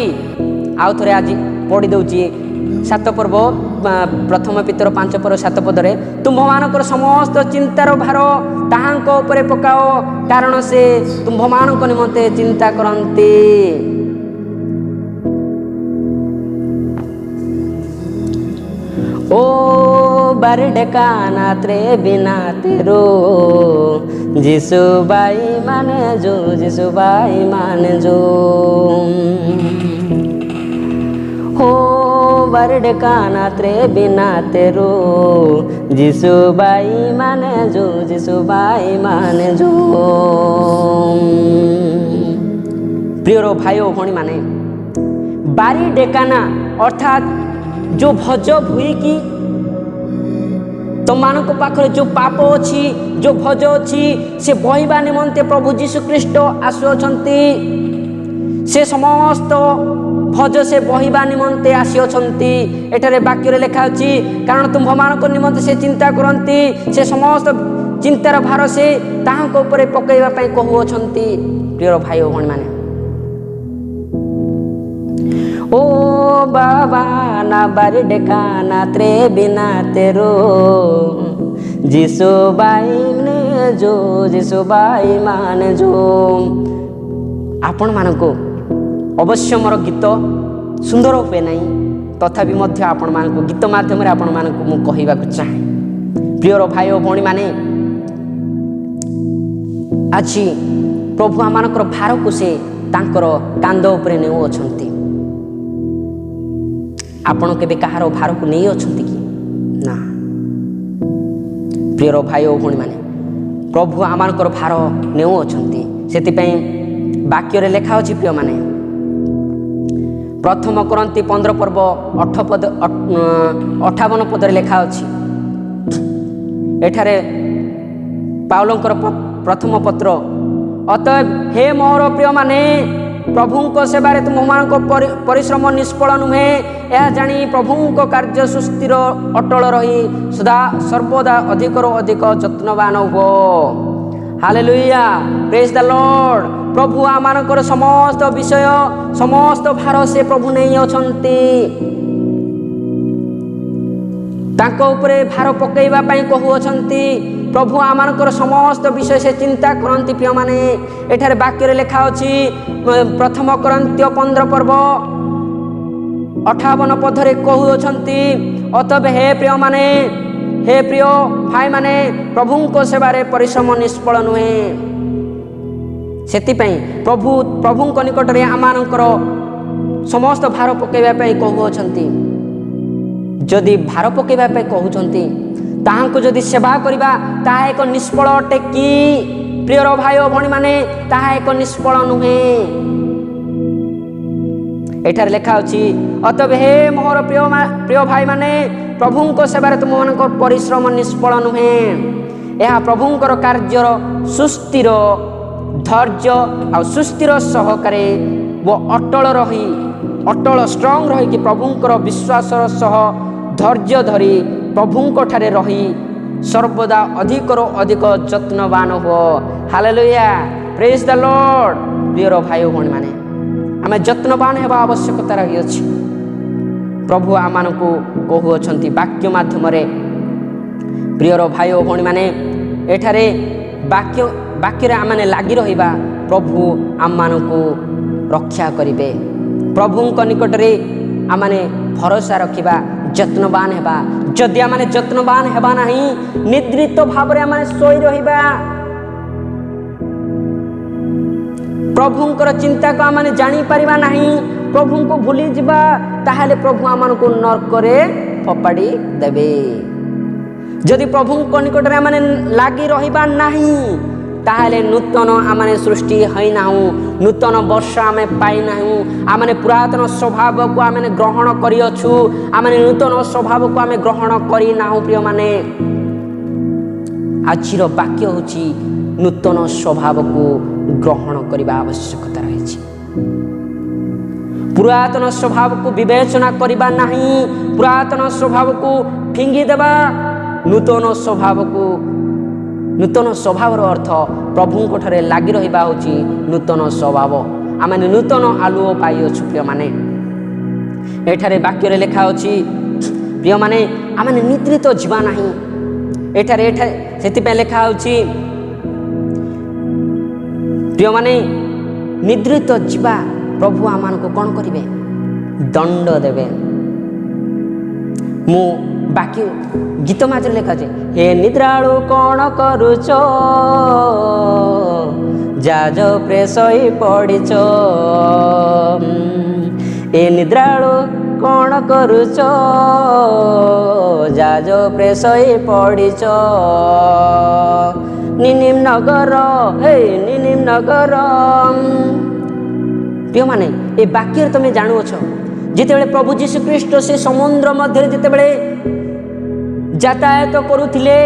आउ थरे आज पढ़ी दउची 7 पर्व प्रथम पितर 5 पर्व 7 पदरे, तुम्भ मानकर समस्त चिंतार भार ताहांक उपरे पकाओ कारण से तुम्भ मानक निमंते चिंता करंती। ओ बारडे काना त्रे बिना तेरो जिसु बाई माने जो, जिसु बाई माने जो। हो बारडे काना त्रे बिना तेरो जिसु बाई माने जो, जिसु बाई माने जो। प्रिय भाई भणी माने बारी डेकाना अर्थात जो भज भूईकी तुम मानक पाखरे जो पाप अच्छी जो भज अच्छी से बहिबा निमंते प्रभु जीशु ख्रीष्ट आसुअछंती। से समस्त भज से बहिबा निमंते आसीअछंती। एठारे वाक्य रे लेखा अछि कारण तुम्भ मानक निमंते से चिंता करंती, से समस्त चिंतार भार से ताहांक उपरे पकैबा पई कहउछंती। प्रिय भाई ओ भणी माने ओ बाबा ना बारी डेकाना त्रे बिना तेरो जिसु बाई ने जो, जिसु बाई माने जो। आपण मानको अवश्य मोर गीत सुंदर हुए नहीं, तथापि मध्य आपण मानको गीत माध्यम रे आपण मानको मु कहिबाक चाहे। प्रिय भाई ओ भणी माने आछि प्रभु आमानकर भार को से तांकर कांद उपरे नेउ अछंती। आपण केबे कहार भार को नहीं अछंती कि ना? प्रिय भाई ओ भणी माने प्रभु आमानकर भार नेउ अछंती। सेति पई वाक्य रे लेखा अछि प्रिय माने प्रथम करंती 15 पर्व 58 पद रे लेखा अछि। एठारे पाउलंकर प्रथम पत्र, अतएव हे मोर प्रिय माने प्रभुंक सेवारे तुममानक परिश्रम निष्फल नुहे, यह जानी प्रभुंक कार्य सुस्थिर अटल रही सदा सर्वदा अधिकरू अधिक जत्नवान हो। Hallelujah, praise the lord. प्रभु आमानकर समस्त विषय समस्त भार से प्रभु नहीं अछंती। तांको उपरे भार पकेइबा पई कहउछंती। प्रभु आमानकर समस्त विषय से चिंता करंती। प्रिय माने एठारे वाक्य रे लेखा अछि प्रथम करंती 15 पर्व 58 पदरे कहउछंती, अतएव हे प्रिय माने हे प्रिय भाई माने प्रभुंको सेवारे परिश्रम निष्फल नुहे। सेति पई प्रभुंको निकट रे आमानकर समस्त भार पकेइबा पई कहउछंती। जदि भार पकेइबा पई कहउछंती ताहांको जदि सेवा करिबा ताहा एक निष्फल अटे कि? प्रिय भाई ओ भणी माने ताहा एक निष्फल नुहे। एठार लेखा अछि, अतएव हे मोर प्रिय भाई माने प्रभुंको सेवारे तुममानक परिश्रम निष्फल नुहे। यह प्रभुंकर कार्यर सुस्थिर धैर्य आ सुस्थिर सहकारे वो अटल रही अटल स्ट्रंग रही कि प्रभुंकर विश्वास सह धैर्य धरी प्रभुंक ठारे रही सर्वदा अधिकरू अधिक जत्नवान हो। Hallelujah, praise the lord. प्रियर भाई भौणी मैंने आम यत्नवान होगा आवश्यकता रही। प्रभु आम को कहूँ वाक्य मध्यम प्रियर भाई भौणी मैंने एठारे वाक्य आम लगी रहा प्रभु आम को रक्षा करेंगे। प्रभु निकट में आम भरोसा रखा यत्नवान होगा। जदि आम यत्नवान होगा ना निद्रित भाव आम शोई रहा प्रभुंकर चिंता को आम जापर ना प्रभु को भूली जा ताहले प्रभु आम को नरकरे फपाड़ी देवे। जदि प्रभु निकट में आम लगी रहा ना ताहले नूतन आम सृष्टि होना नूतन वर्ष आम पाईना आम पुरातन स्वभाव को आम ग्रहण करछु आम नूतन स्वभाव को आम ग्रहण करना। प्रिय माने आज वाक्य होची नूतन स्वभाव को ग्रहण करने आवश्यकता रही। पुरातन स्वभाव को विवेचना करना नहीं, पुरातन स्वभाव को फिंगी देवा। नूतन स्वभाव अर्थ प्रभु ठारे लगी रहा हूँ नूतन स्वभाव। आम नूतन आलुओ पाई प्रिय माने एठारे वाक्य लिखा अच्छी प्रिय माने आम निद्रित जीवा ना एठारे से लिखा प्रिय माने निद्रित जीवा प्रभु आम को कौन करेंगे दंड देवे। मु बाकी गीत मध्य लिखा हे निद्रालु कौन करुच जाज प्रेसई पड़ीच। ए निद्रालु कौन करुच जाज प्रेसई पड़ीच। निनिम नगर हे निनिम नगर। प्रिय माने ए वाक्य तुम जानुछ जिते प्रभु जीशु ख्रीष्ट से समुद्र मध्य जिते यातायात करुथिले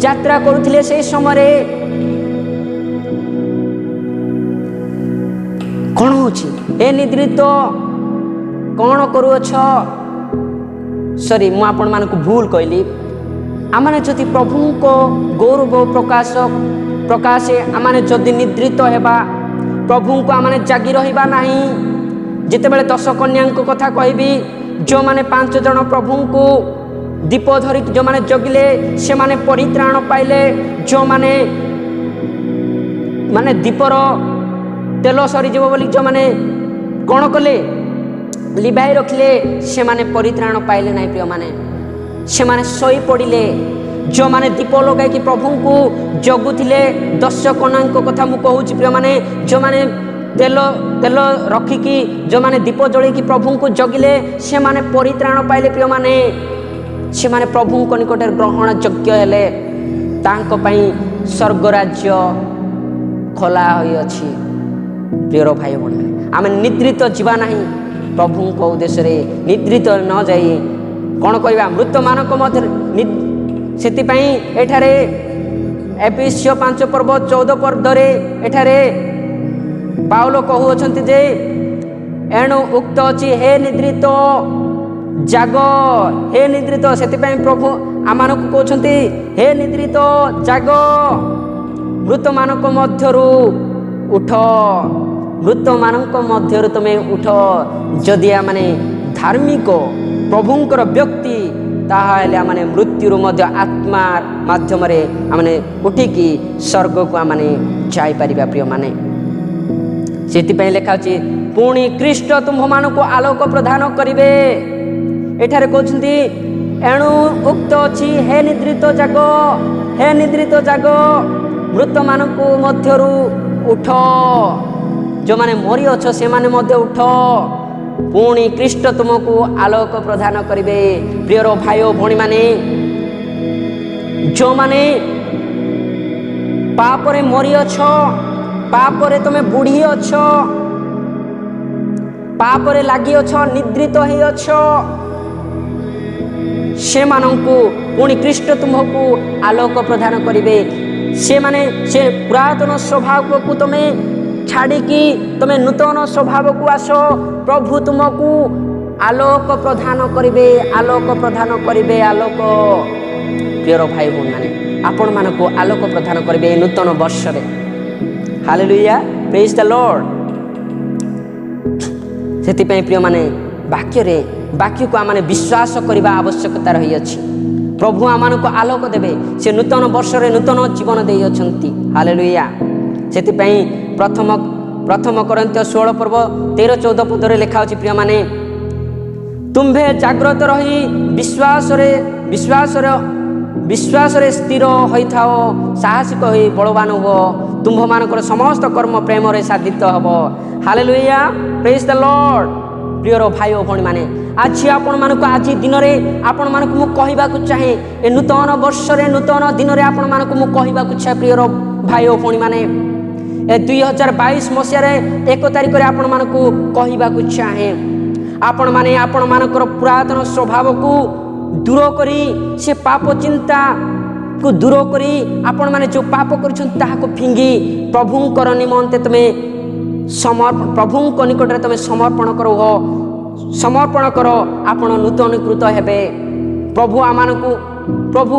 यात्रा करुथिले से समय कौन होची ए निद्रित कौन करुअछ। सॉरी मु आपण मान को भूल कहली। आमने जदि प्रभु को गौरव प्रकाशे आमने जदि निद्रित हेबा प्रभु को आमने जागी रहिबा नहीं। जितेबाला 10 कन्या कथा कहबी जो माने 5 जन प्रभु को दीप धरिक जो माने जगिले से माने परित्राण पाइले। जो माने माने दीपर तेल सरीज बोली जो माने कौन कले लिभाई रखिले से माने परित्राण पाइले नहीं। प्रिय माने से माने सोई पड़िले। जो माने दीप लगे कि प्रभु को जगुथिले 10 कन्या कथा मु कहूँ प्रिय माने जो माने तेल रखिकी जो माने दीप जलैकी प्रभु को जगिले से माने परित्राण पाइले। प्रिय माने से माने प्रभु को निकट ग्रहण योग्य हेले तांको पई स्वर्ग राज्य खोला होई अछि। प्रिय भाई बहन आम निद्रित जीवा नहीं प्रभु को उद्देश्य रे निद्रित न जाई कौन कहवा मृत मानक मध्य से एठारे एफिसियो 5 पर्व 14 पर्दरे एठारे पाउल कहूँ जे एणु उक्त अच्छी हे निद्रित जाग हे निद्रित से प्रभु आम को कहते हे निद्रित जाग मृत मानक मध्यरु उठ मृत मानक मध्यरु तुमे उठ। जदि आमने धार्मिक प्रभुंकर व्यक्ति ताहाले आमने मृत्यु मध्य आत्मा माध्यम आमने उठिकी स्वर्ग को आमने जाई परिबा। प्रिय माने से लिखा पुणी ख्रीष्ट तुम्ह मान को आलोक प्रदान करिवे। एठारे कहते एणु उक्त अच्छी हे निद्रित जाग मृत मान मध्यरु उठ। जो माने मरी अछ से माने मध्य उठ पुणी ख्रीष्ट तुमको आलोक प्रदान करिवे। प्रिय भाई भौणी माने जो माने पापरे मरी अछ पापरे तुमे बुढ़ी अछ पापरे लगी अछ निद्रित ही अछ से मानंकु पुणी ख्रीष्ट तुमको आलोक प्रदान करिवे। से माने से पुरातन स्वभाव को तुमे छाड़िकी तुमे नूतन स्वभाव को आस प्रभु तुमको आलोक प्रदान करिवे आलोक प्रदान करिवे आलोक। प्रिय भाई भौणी माने आपण मानको आलोक प्रदान करिवे नूतन वर्ष रे। Hallelujah, praise the lord. सेतिपई प्रिय माने वाक्य को आम विश्वास करने आवश्यकता रही अछि। प्रभु आम को आलोक देवे, से नूतन वर्ष रे नूतन जीवन दे अछंती। हालेलुया। सेतिपई प्रथम कोरिन्थियो 16 पर्व 13-14 पदरे लिखा अछि प्रिय माने, तुम्भे जाग्रत रही विश्वास रे स्थिर होइथाओ, साहसिक होई बलवान हो, तुम्भ मानकर समस्त कर्म प्रेम रे साधित हबो। Hallelujah, praise the lord. प्रियर भाई और भणी माने, आज आपण मानक आज दिन में आपण मानक मु कहबाकू चाहे, ए नूतन वर्ष रे नूतन दिन में आपण मानक मु कहबाकू चाहे प्रियर भाई और भणी माने, ए 2022 मसीह रे 1 तारिख रे आपण मानक कहबाकू चाहे, आपण माने आपण मानकर पुरातन स्वभाव को दूर करी, से पाप चिंता को दूर करी, आपण माने जो पाप करछन ताहा को फिंगी प्रभुंकर निमंते तमे प्रभुंक निकट में तुम समर्पण करो, आपण नूतनीकृत हेबे। प्रभु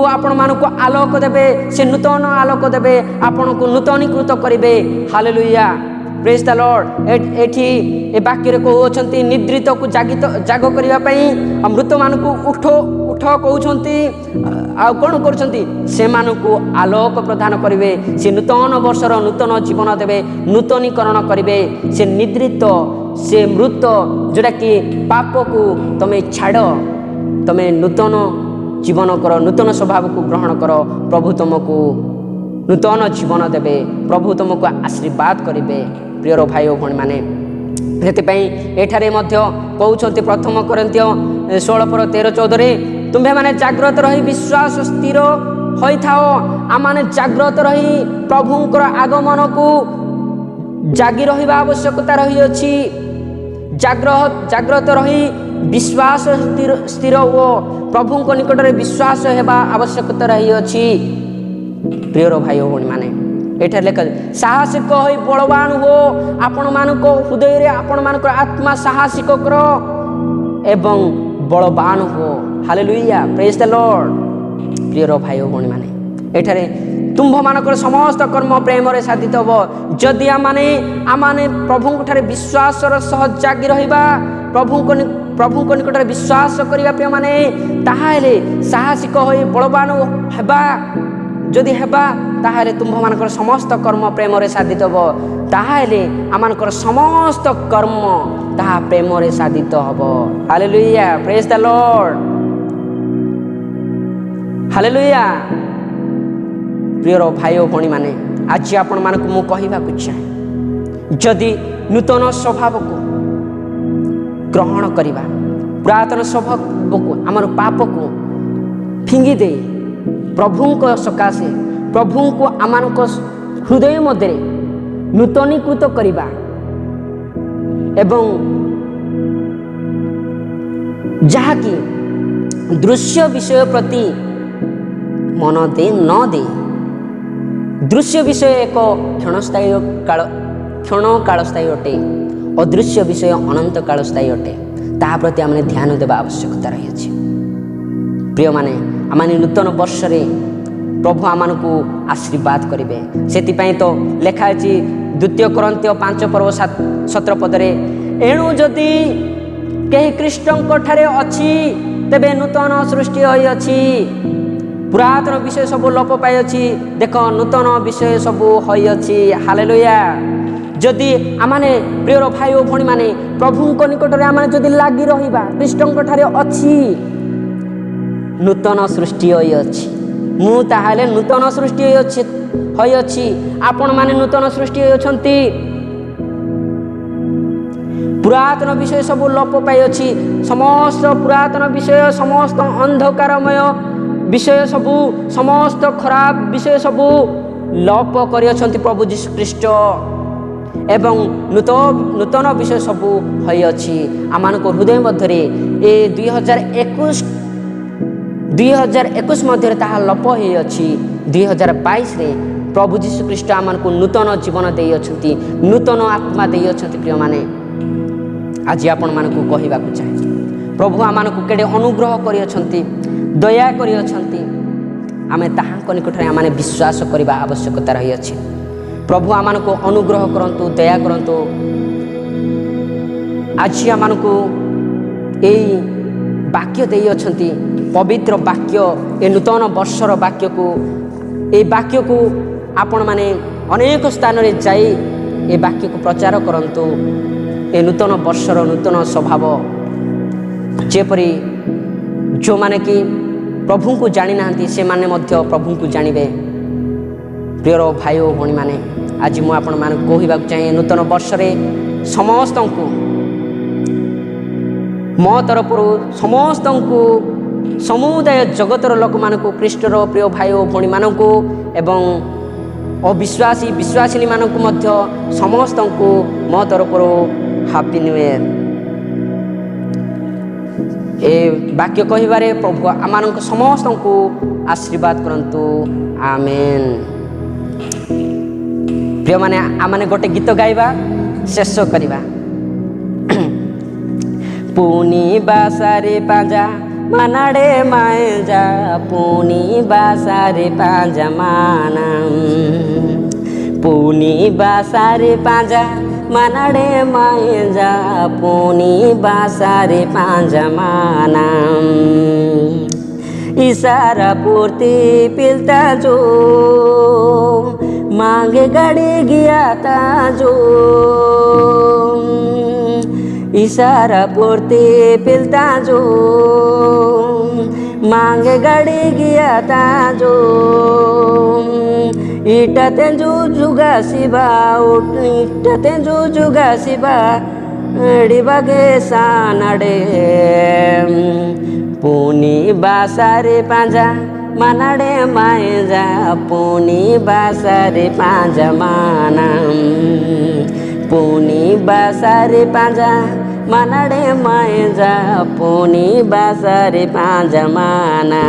आपण मानक आलोक देबे, से नूतन आलोक देबे, आपण को नूतनीकृत करिवे। Hallelujah, praise the Lord. एठी ए वाक्य रे कहउछंती, निद्रित को जाग करिवा पई मृत मानक उठ कहउछंती, आ कोन करछंती, से मानक आलोक प्रदान करिवे, से नूतन वर्षर नूतन जीवन देवे, नूतनीकरण करिवे। से निद्रित, से मृत, जोटा कि पाप को तमे छाड़, तमे नूतन जीवन कर, नूतन स्वभाव को ग्रहण कर, प्रभु तुमको नूतन जीवन देवे, प्रभु तुमको आशीर्वाद करिवे। प्रियर भाई और भणी माने, सेतिपई एठारे मध्य कहउछंती प्रथम कोरिन्थियो 16 पर 13-14 रे, तुम्हें माने जाग्रत रही विश्वास स्थिर होइथाओ। आमाने जाग्रत रही प्रभुंकर आगमन को जागी रहिबा आवश्यकता रही अछि। जाग्रत रही विश्वास स्थिर हो, प्रभुंक निकट रे विश्वास हेबा आवश्यकता रही अछि। प्रियर भाई और भणी माने, एठा लेखा साहसिक होई बलवान हो, आपण मानक हृदय रे आपण मानक आत्मा साहसिक करो एवं बलवान हो। Hallelujah, praise the lord. प्रियर भाई और भणी माने, एठारे तुम्भ मानकर समस्त कर्म प्रेम रे साधित हो। जदि आमाने प्रभुंक ठारे विश्वास सह जागी रहिबा, प्रभुंक निकट रे विश्वास करिबा प्रिय माने, ताहाले साहसिक होई बलवान हेबा। जदि हेबा ताहाले तुम्भ मानकर समस्त कर्म प्रेम रे साधित हो, ताहाले आमानकर समस्त कर्म ताहा प्रेम रे साधित हबो। Hallelujah, praise the lord. Hallelujah. Prior भाई और भणी माने, आज आपण मानक मु कहबाकू चाहे, जदि नूतन स्वभाव को ग्रहण करिबा, पुरातन स्वभाव को आमर पाप को फिंगी दे, प्रभुंक सकाशे प्रभुंक आमानक हृदय मध्य नूतनीकृत करिबा, एवं जहाँकि दृश्य विषय प्रति मन दे न दे, दृश्य विषय एक क्षण कालस्थायी अटे, अदृश्य विषय अनंत कालस्थायी अटे, ता प्रति आमने ध्यान देवा आवश्यकता रही अछि। प्रिय माने, आमाने नूतन वर्ष रे प्रभु आमान को आशीर्वाद करिवे। सेतिपई तो लेखा अछि 2 कोरिन्थियो 5 पर्व 17 पदरे, एणु जदि केही ख्रीष्टଙ୍କ ठारे अछि तेबे नूतन सृष्टि होई अछि, पुरातन विषय सब लोप पाई अछि, देख नूतन विषय सब होई अछि। हालेलुया। जदि आमाने प्रियर भाई और भणी माने प्रभुंक निकट रे आमाने जदि लागि रहिबा, ख्रीष्टଙ୍କ ठारे अछि, नूतन सृष्टि होई अछि। मु ताहाले नूतन सृष्टि होई अछि, आपण माने नूतन सृष्टि होई अछंती। पुरातन विषय सब लोप पाई अछि, समस्त पुरातन विषय, समस्त अंधकारमय विषय सब, समस्त खराब विषय सब लोप करि अछंती प्रभु यीशु ख्रीष्ट, एवं नूतन विषय सब होई अछि आमानको हृदय मध्यरे। ए 2021 मध्य ताहा लोप होई अछि। 2022 रे प्रभु यीशु ख्रीष्ट आमानको नूतन जीवन देई अछंती, नूतन आत्मा देई अछंती। प्रिय माने, आज आपण मानकु कहबाकू चाहे, प्रभु आमानकु केडे अनुग्रह करि अछंती, दया करि अछंती, आमे ताहांक निकटरे आमाने विश्वास करिबा आवश्यकता रही अछि। प्रभु आमको अनुग्रह करंतु दया करंतु आज आमको यही वाक्य दे अछंती पवित्र वाक्य ए नूतन वर्षर वाक्य को ए वाक्य को आपण माने अनेक स्थान रे जाई ए वाक्य को प्रचार करंतु ए नूतन वर्षर नूतन स्वभाव जेपरी जो माने कि प्रभु को जानी नांती से माने मध्य प्रभु को जानिबे। प्रिय भाई और भणी माने आज मु आपण मान कहबा चाहे नूतन वर्ष रे समस्त को मो तरफ समस्त को समुदाय जगतर लोक मान को ख्रीष्टर प्रिय भाई और भणी मान को एवं अविश्वासी विश्वासिनी मान को मध्य समस्त को मो तरफ हैप्पी न्यू ईयर ए वाक्य कहिबारे प्रभु आमान समस्त को आशीर्वाद करंतु आमेन। प्रिय माने आमाने गोटे गीत गाइबा शेष करिबा पुनी बासारे पांजा मानाडे मायजा पुनी बासारे पांजा माना पुनी बासारे पांजा मानाडे मायजा पुनी बासारे पांजा माना इशारा पूर्ति पिलता जो मांगे गाड़ी गया था जो इशारा पूर्ति पिलता जो मांगे गाड़ी गया था जो इटाते जो जुगा शिवा इटाते जो जुगा शिवा डिबागे सानाडे पुनी बासारे पांजा मानाडे मायजा पुनी बासारे पांजा माना पुनी बासारे पांजा मानाडे मायजा पुनी बासारे पांजा माना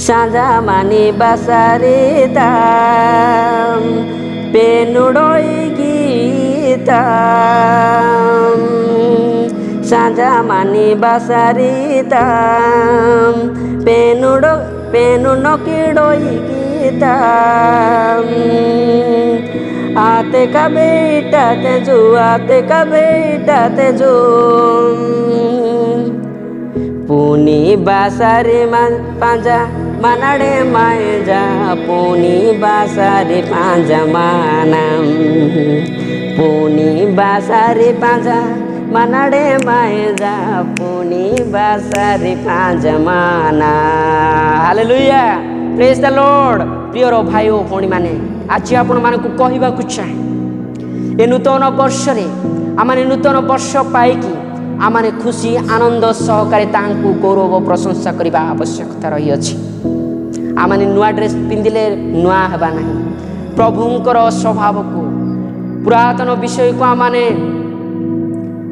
साजा मानी बासारे दाम पेनुडोई गीता साजा मानी बासारिता पेनु नकिडोई गीता आते का बेटा तेजू आते का बेटा तेजू पुनी बासारे पांजा मानाडे मायजा पुनी बासारे पांजा माना पुनी बासारे पांजा मानाडे मायजा पुनी बासारे पांजा माना। Hallelujah praise the lord. प्रिय भाई और भणी माने आज आपण मानकु कहबाकु चाहे ए नूतन वर्ष रे आमाने नूतन वर्ष पाइकी आमाने खुशी आनंद सहकारे तांकु गौरव प्रशंसा करबा आवश्यकता रही अछि। आमाने नुआ ड्रेस पिंदिले नुआ हेबा नाही प्रभुंकर स्वभाव को पुरातन विषय को आमाने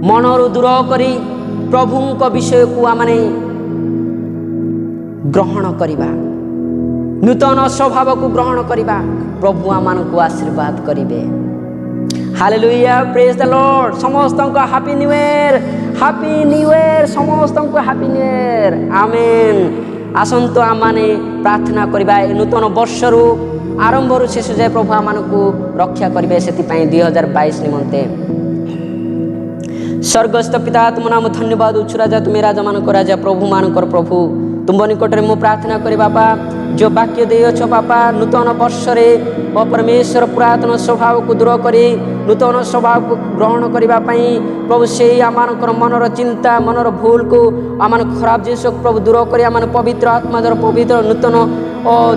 मनरु दूर करी प्रभुंक विषय को आमाने ग्रहण करिबा नूतन स्वभाव को ग्रहण करिबा प्रभु आमान को आशीर्वाद करिबे। Hallelujah praise the lord. समस्त को हैप्पी न्यू ईयर समस्त को हैप्पी न्यू ईयर आमेन। आसंतो आमाने प्रार्थना करिबा नूतन वर्ष रु आरंभ रु शेष जाय प्रभु आमान को रक्षा करिबे सेति पई 2022 निमंते स्वर्गस्थ पिता तुम नाम धन्यवाद उच्च राजा तुम राजा मान राजा प्रभु मान प्रभु तुम निकट में मु प्रार्थना करी बापा जो वाक्य दे अछ बापा नूतन वर्ष रे परमेश्वर पुरातन स्वभाव को दूर करी नूतन स्वभाव को ग्रहण करने प्रभु से आमानकर मनर चिंता मनर भूल को आमान खराब जिनस प्रभु दूर कर आमान पवित्र आत्मा द्वारा पवित्र नूतन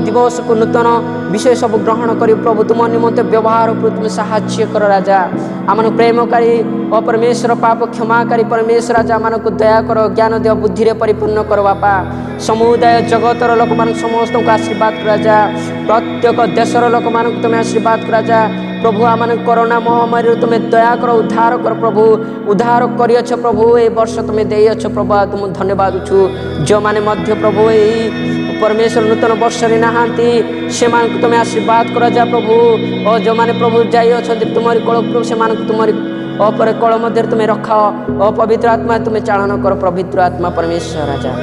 दिवस को नूतन विषय सब ग्रहण कर प्रभु तुम निमंते व्यवहार तुम साहाय्य कर राजा आमान प्रेमकारी परमेश्वर पाप क्षमाकारी परमेश्वर राजा आमान को दया कर ज्ञान देव बुद्धि रे परिपूर्ण कर बापा समुदाय जगतर लोक मान समस्त को आशीर्वाद कर राजा प्रत्येक देशर लोक मान तुम आशीर्वाद कर राजा प्रभु आमान कोरोना महामारी तुम्हें दया कर उद्धार कर प्रभु उद्धार करियछ प्रभु ए वर्ष तुम्हें देयछ प्रभु तुम धन्यवाद छु जो माने मध्य प्रभु ए परमेश्वर नूतन वर्ष रे नहांती से मान को तुम्हें आशीर्वाद कर जा प्रभु और जो माने प्रभु जाई अछंती तुमरी कळ प्रभु से मान को तुमरी अपर कळ मध्य तुम्हें रखाओ और पवित्र आत्मा तुम्हें चालन कर पवित्र आत्मा परमेश्वर राजा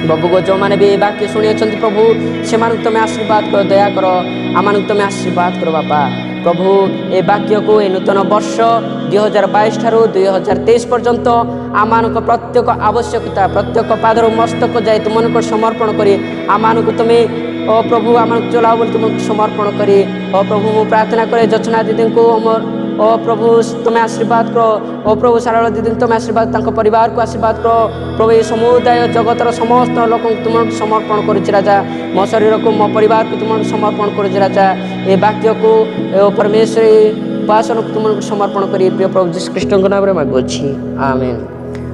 प्रभु गो जो मैंने भी ये वाक्य शुणी प्रभु से तुम आशीर्वाद कर दया कर आम तुम आशीर्वाद कर बापा प्रभु ए वाक्य को ए नूतन वर्ष 2022 ठारू 2023 पर्यंत आम प्रत्येक आवश्यकता प्रत्येक पादर मस्तक जाए तुम समर्पण कर आम तुम्हें ओ प्रभु आम चलाओ बोली तुम समर्पण करी ओ प्रभु मु प्रार्थना करे जचना दीदी को अमर ओ प्रभु तुम्हें आशीर्वाद करो ओ प्रभु सारा दीदी तुम्हें आशीर्वाद परिवार को आशीर्वाद करो प्रभु ये समुदाय जगतर समस्त लोक तुम समर्पण कर राजा मो शरीर को मो परिवार को तुम समर्पण कर राजा ये वाक्य को परमेश्वर उपासन को तुम समर्पण कर प्रिय प्रभु जीसु ख्रीष्ट नाम मागुच्छी आमेन।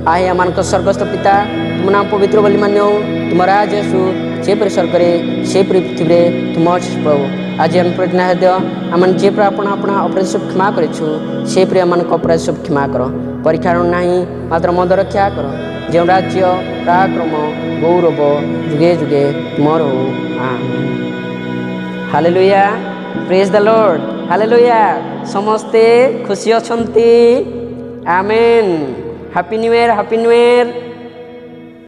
आहे आम स्वर्गस्थ पिता तुम नाम पवित्र बोली मान्य तुम राज आसु सेपरी स्वर्ग से पृथ्वी तुम अच्छे प्रभु आज आम प्रतिज्ञा दियो आम जे आपण आपण अपराध सब क्षमा करपरी आम अपराध सब क्षमा कर परीक्षा ना मात्र मद रक्षा कर जो राज्य पराक्रम गौरव जुगे जुगे तुमर हो आमेन। Hallelujah praise the lord hallelujah समस्ते खुशी अछंती आमेन। Happy new year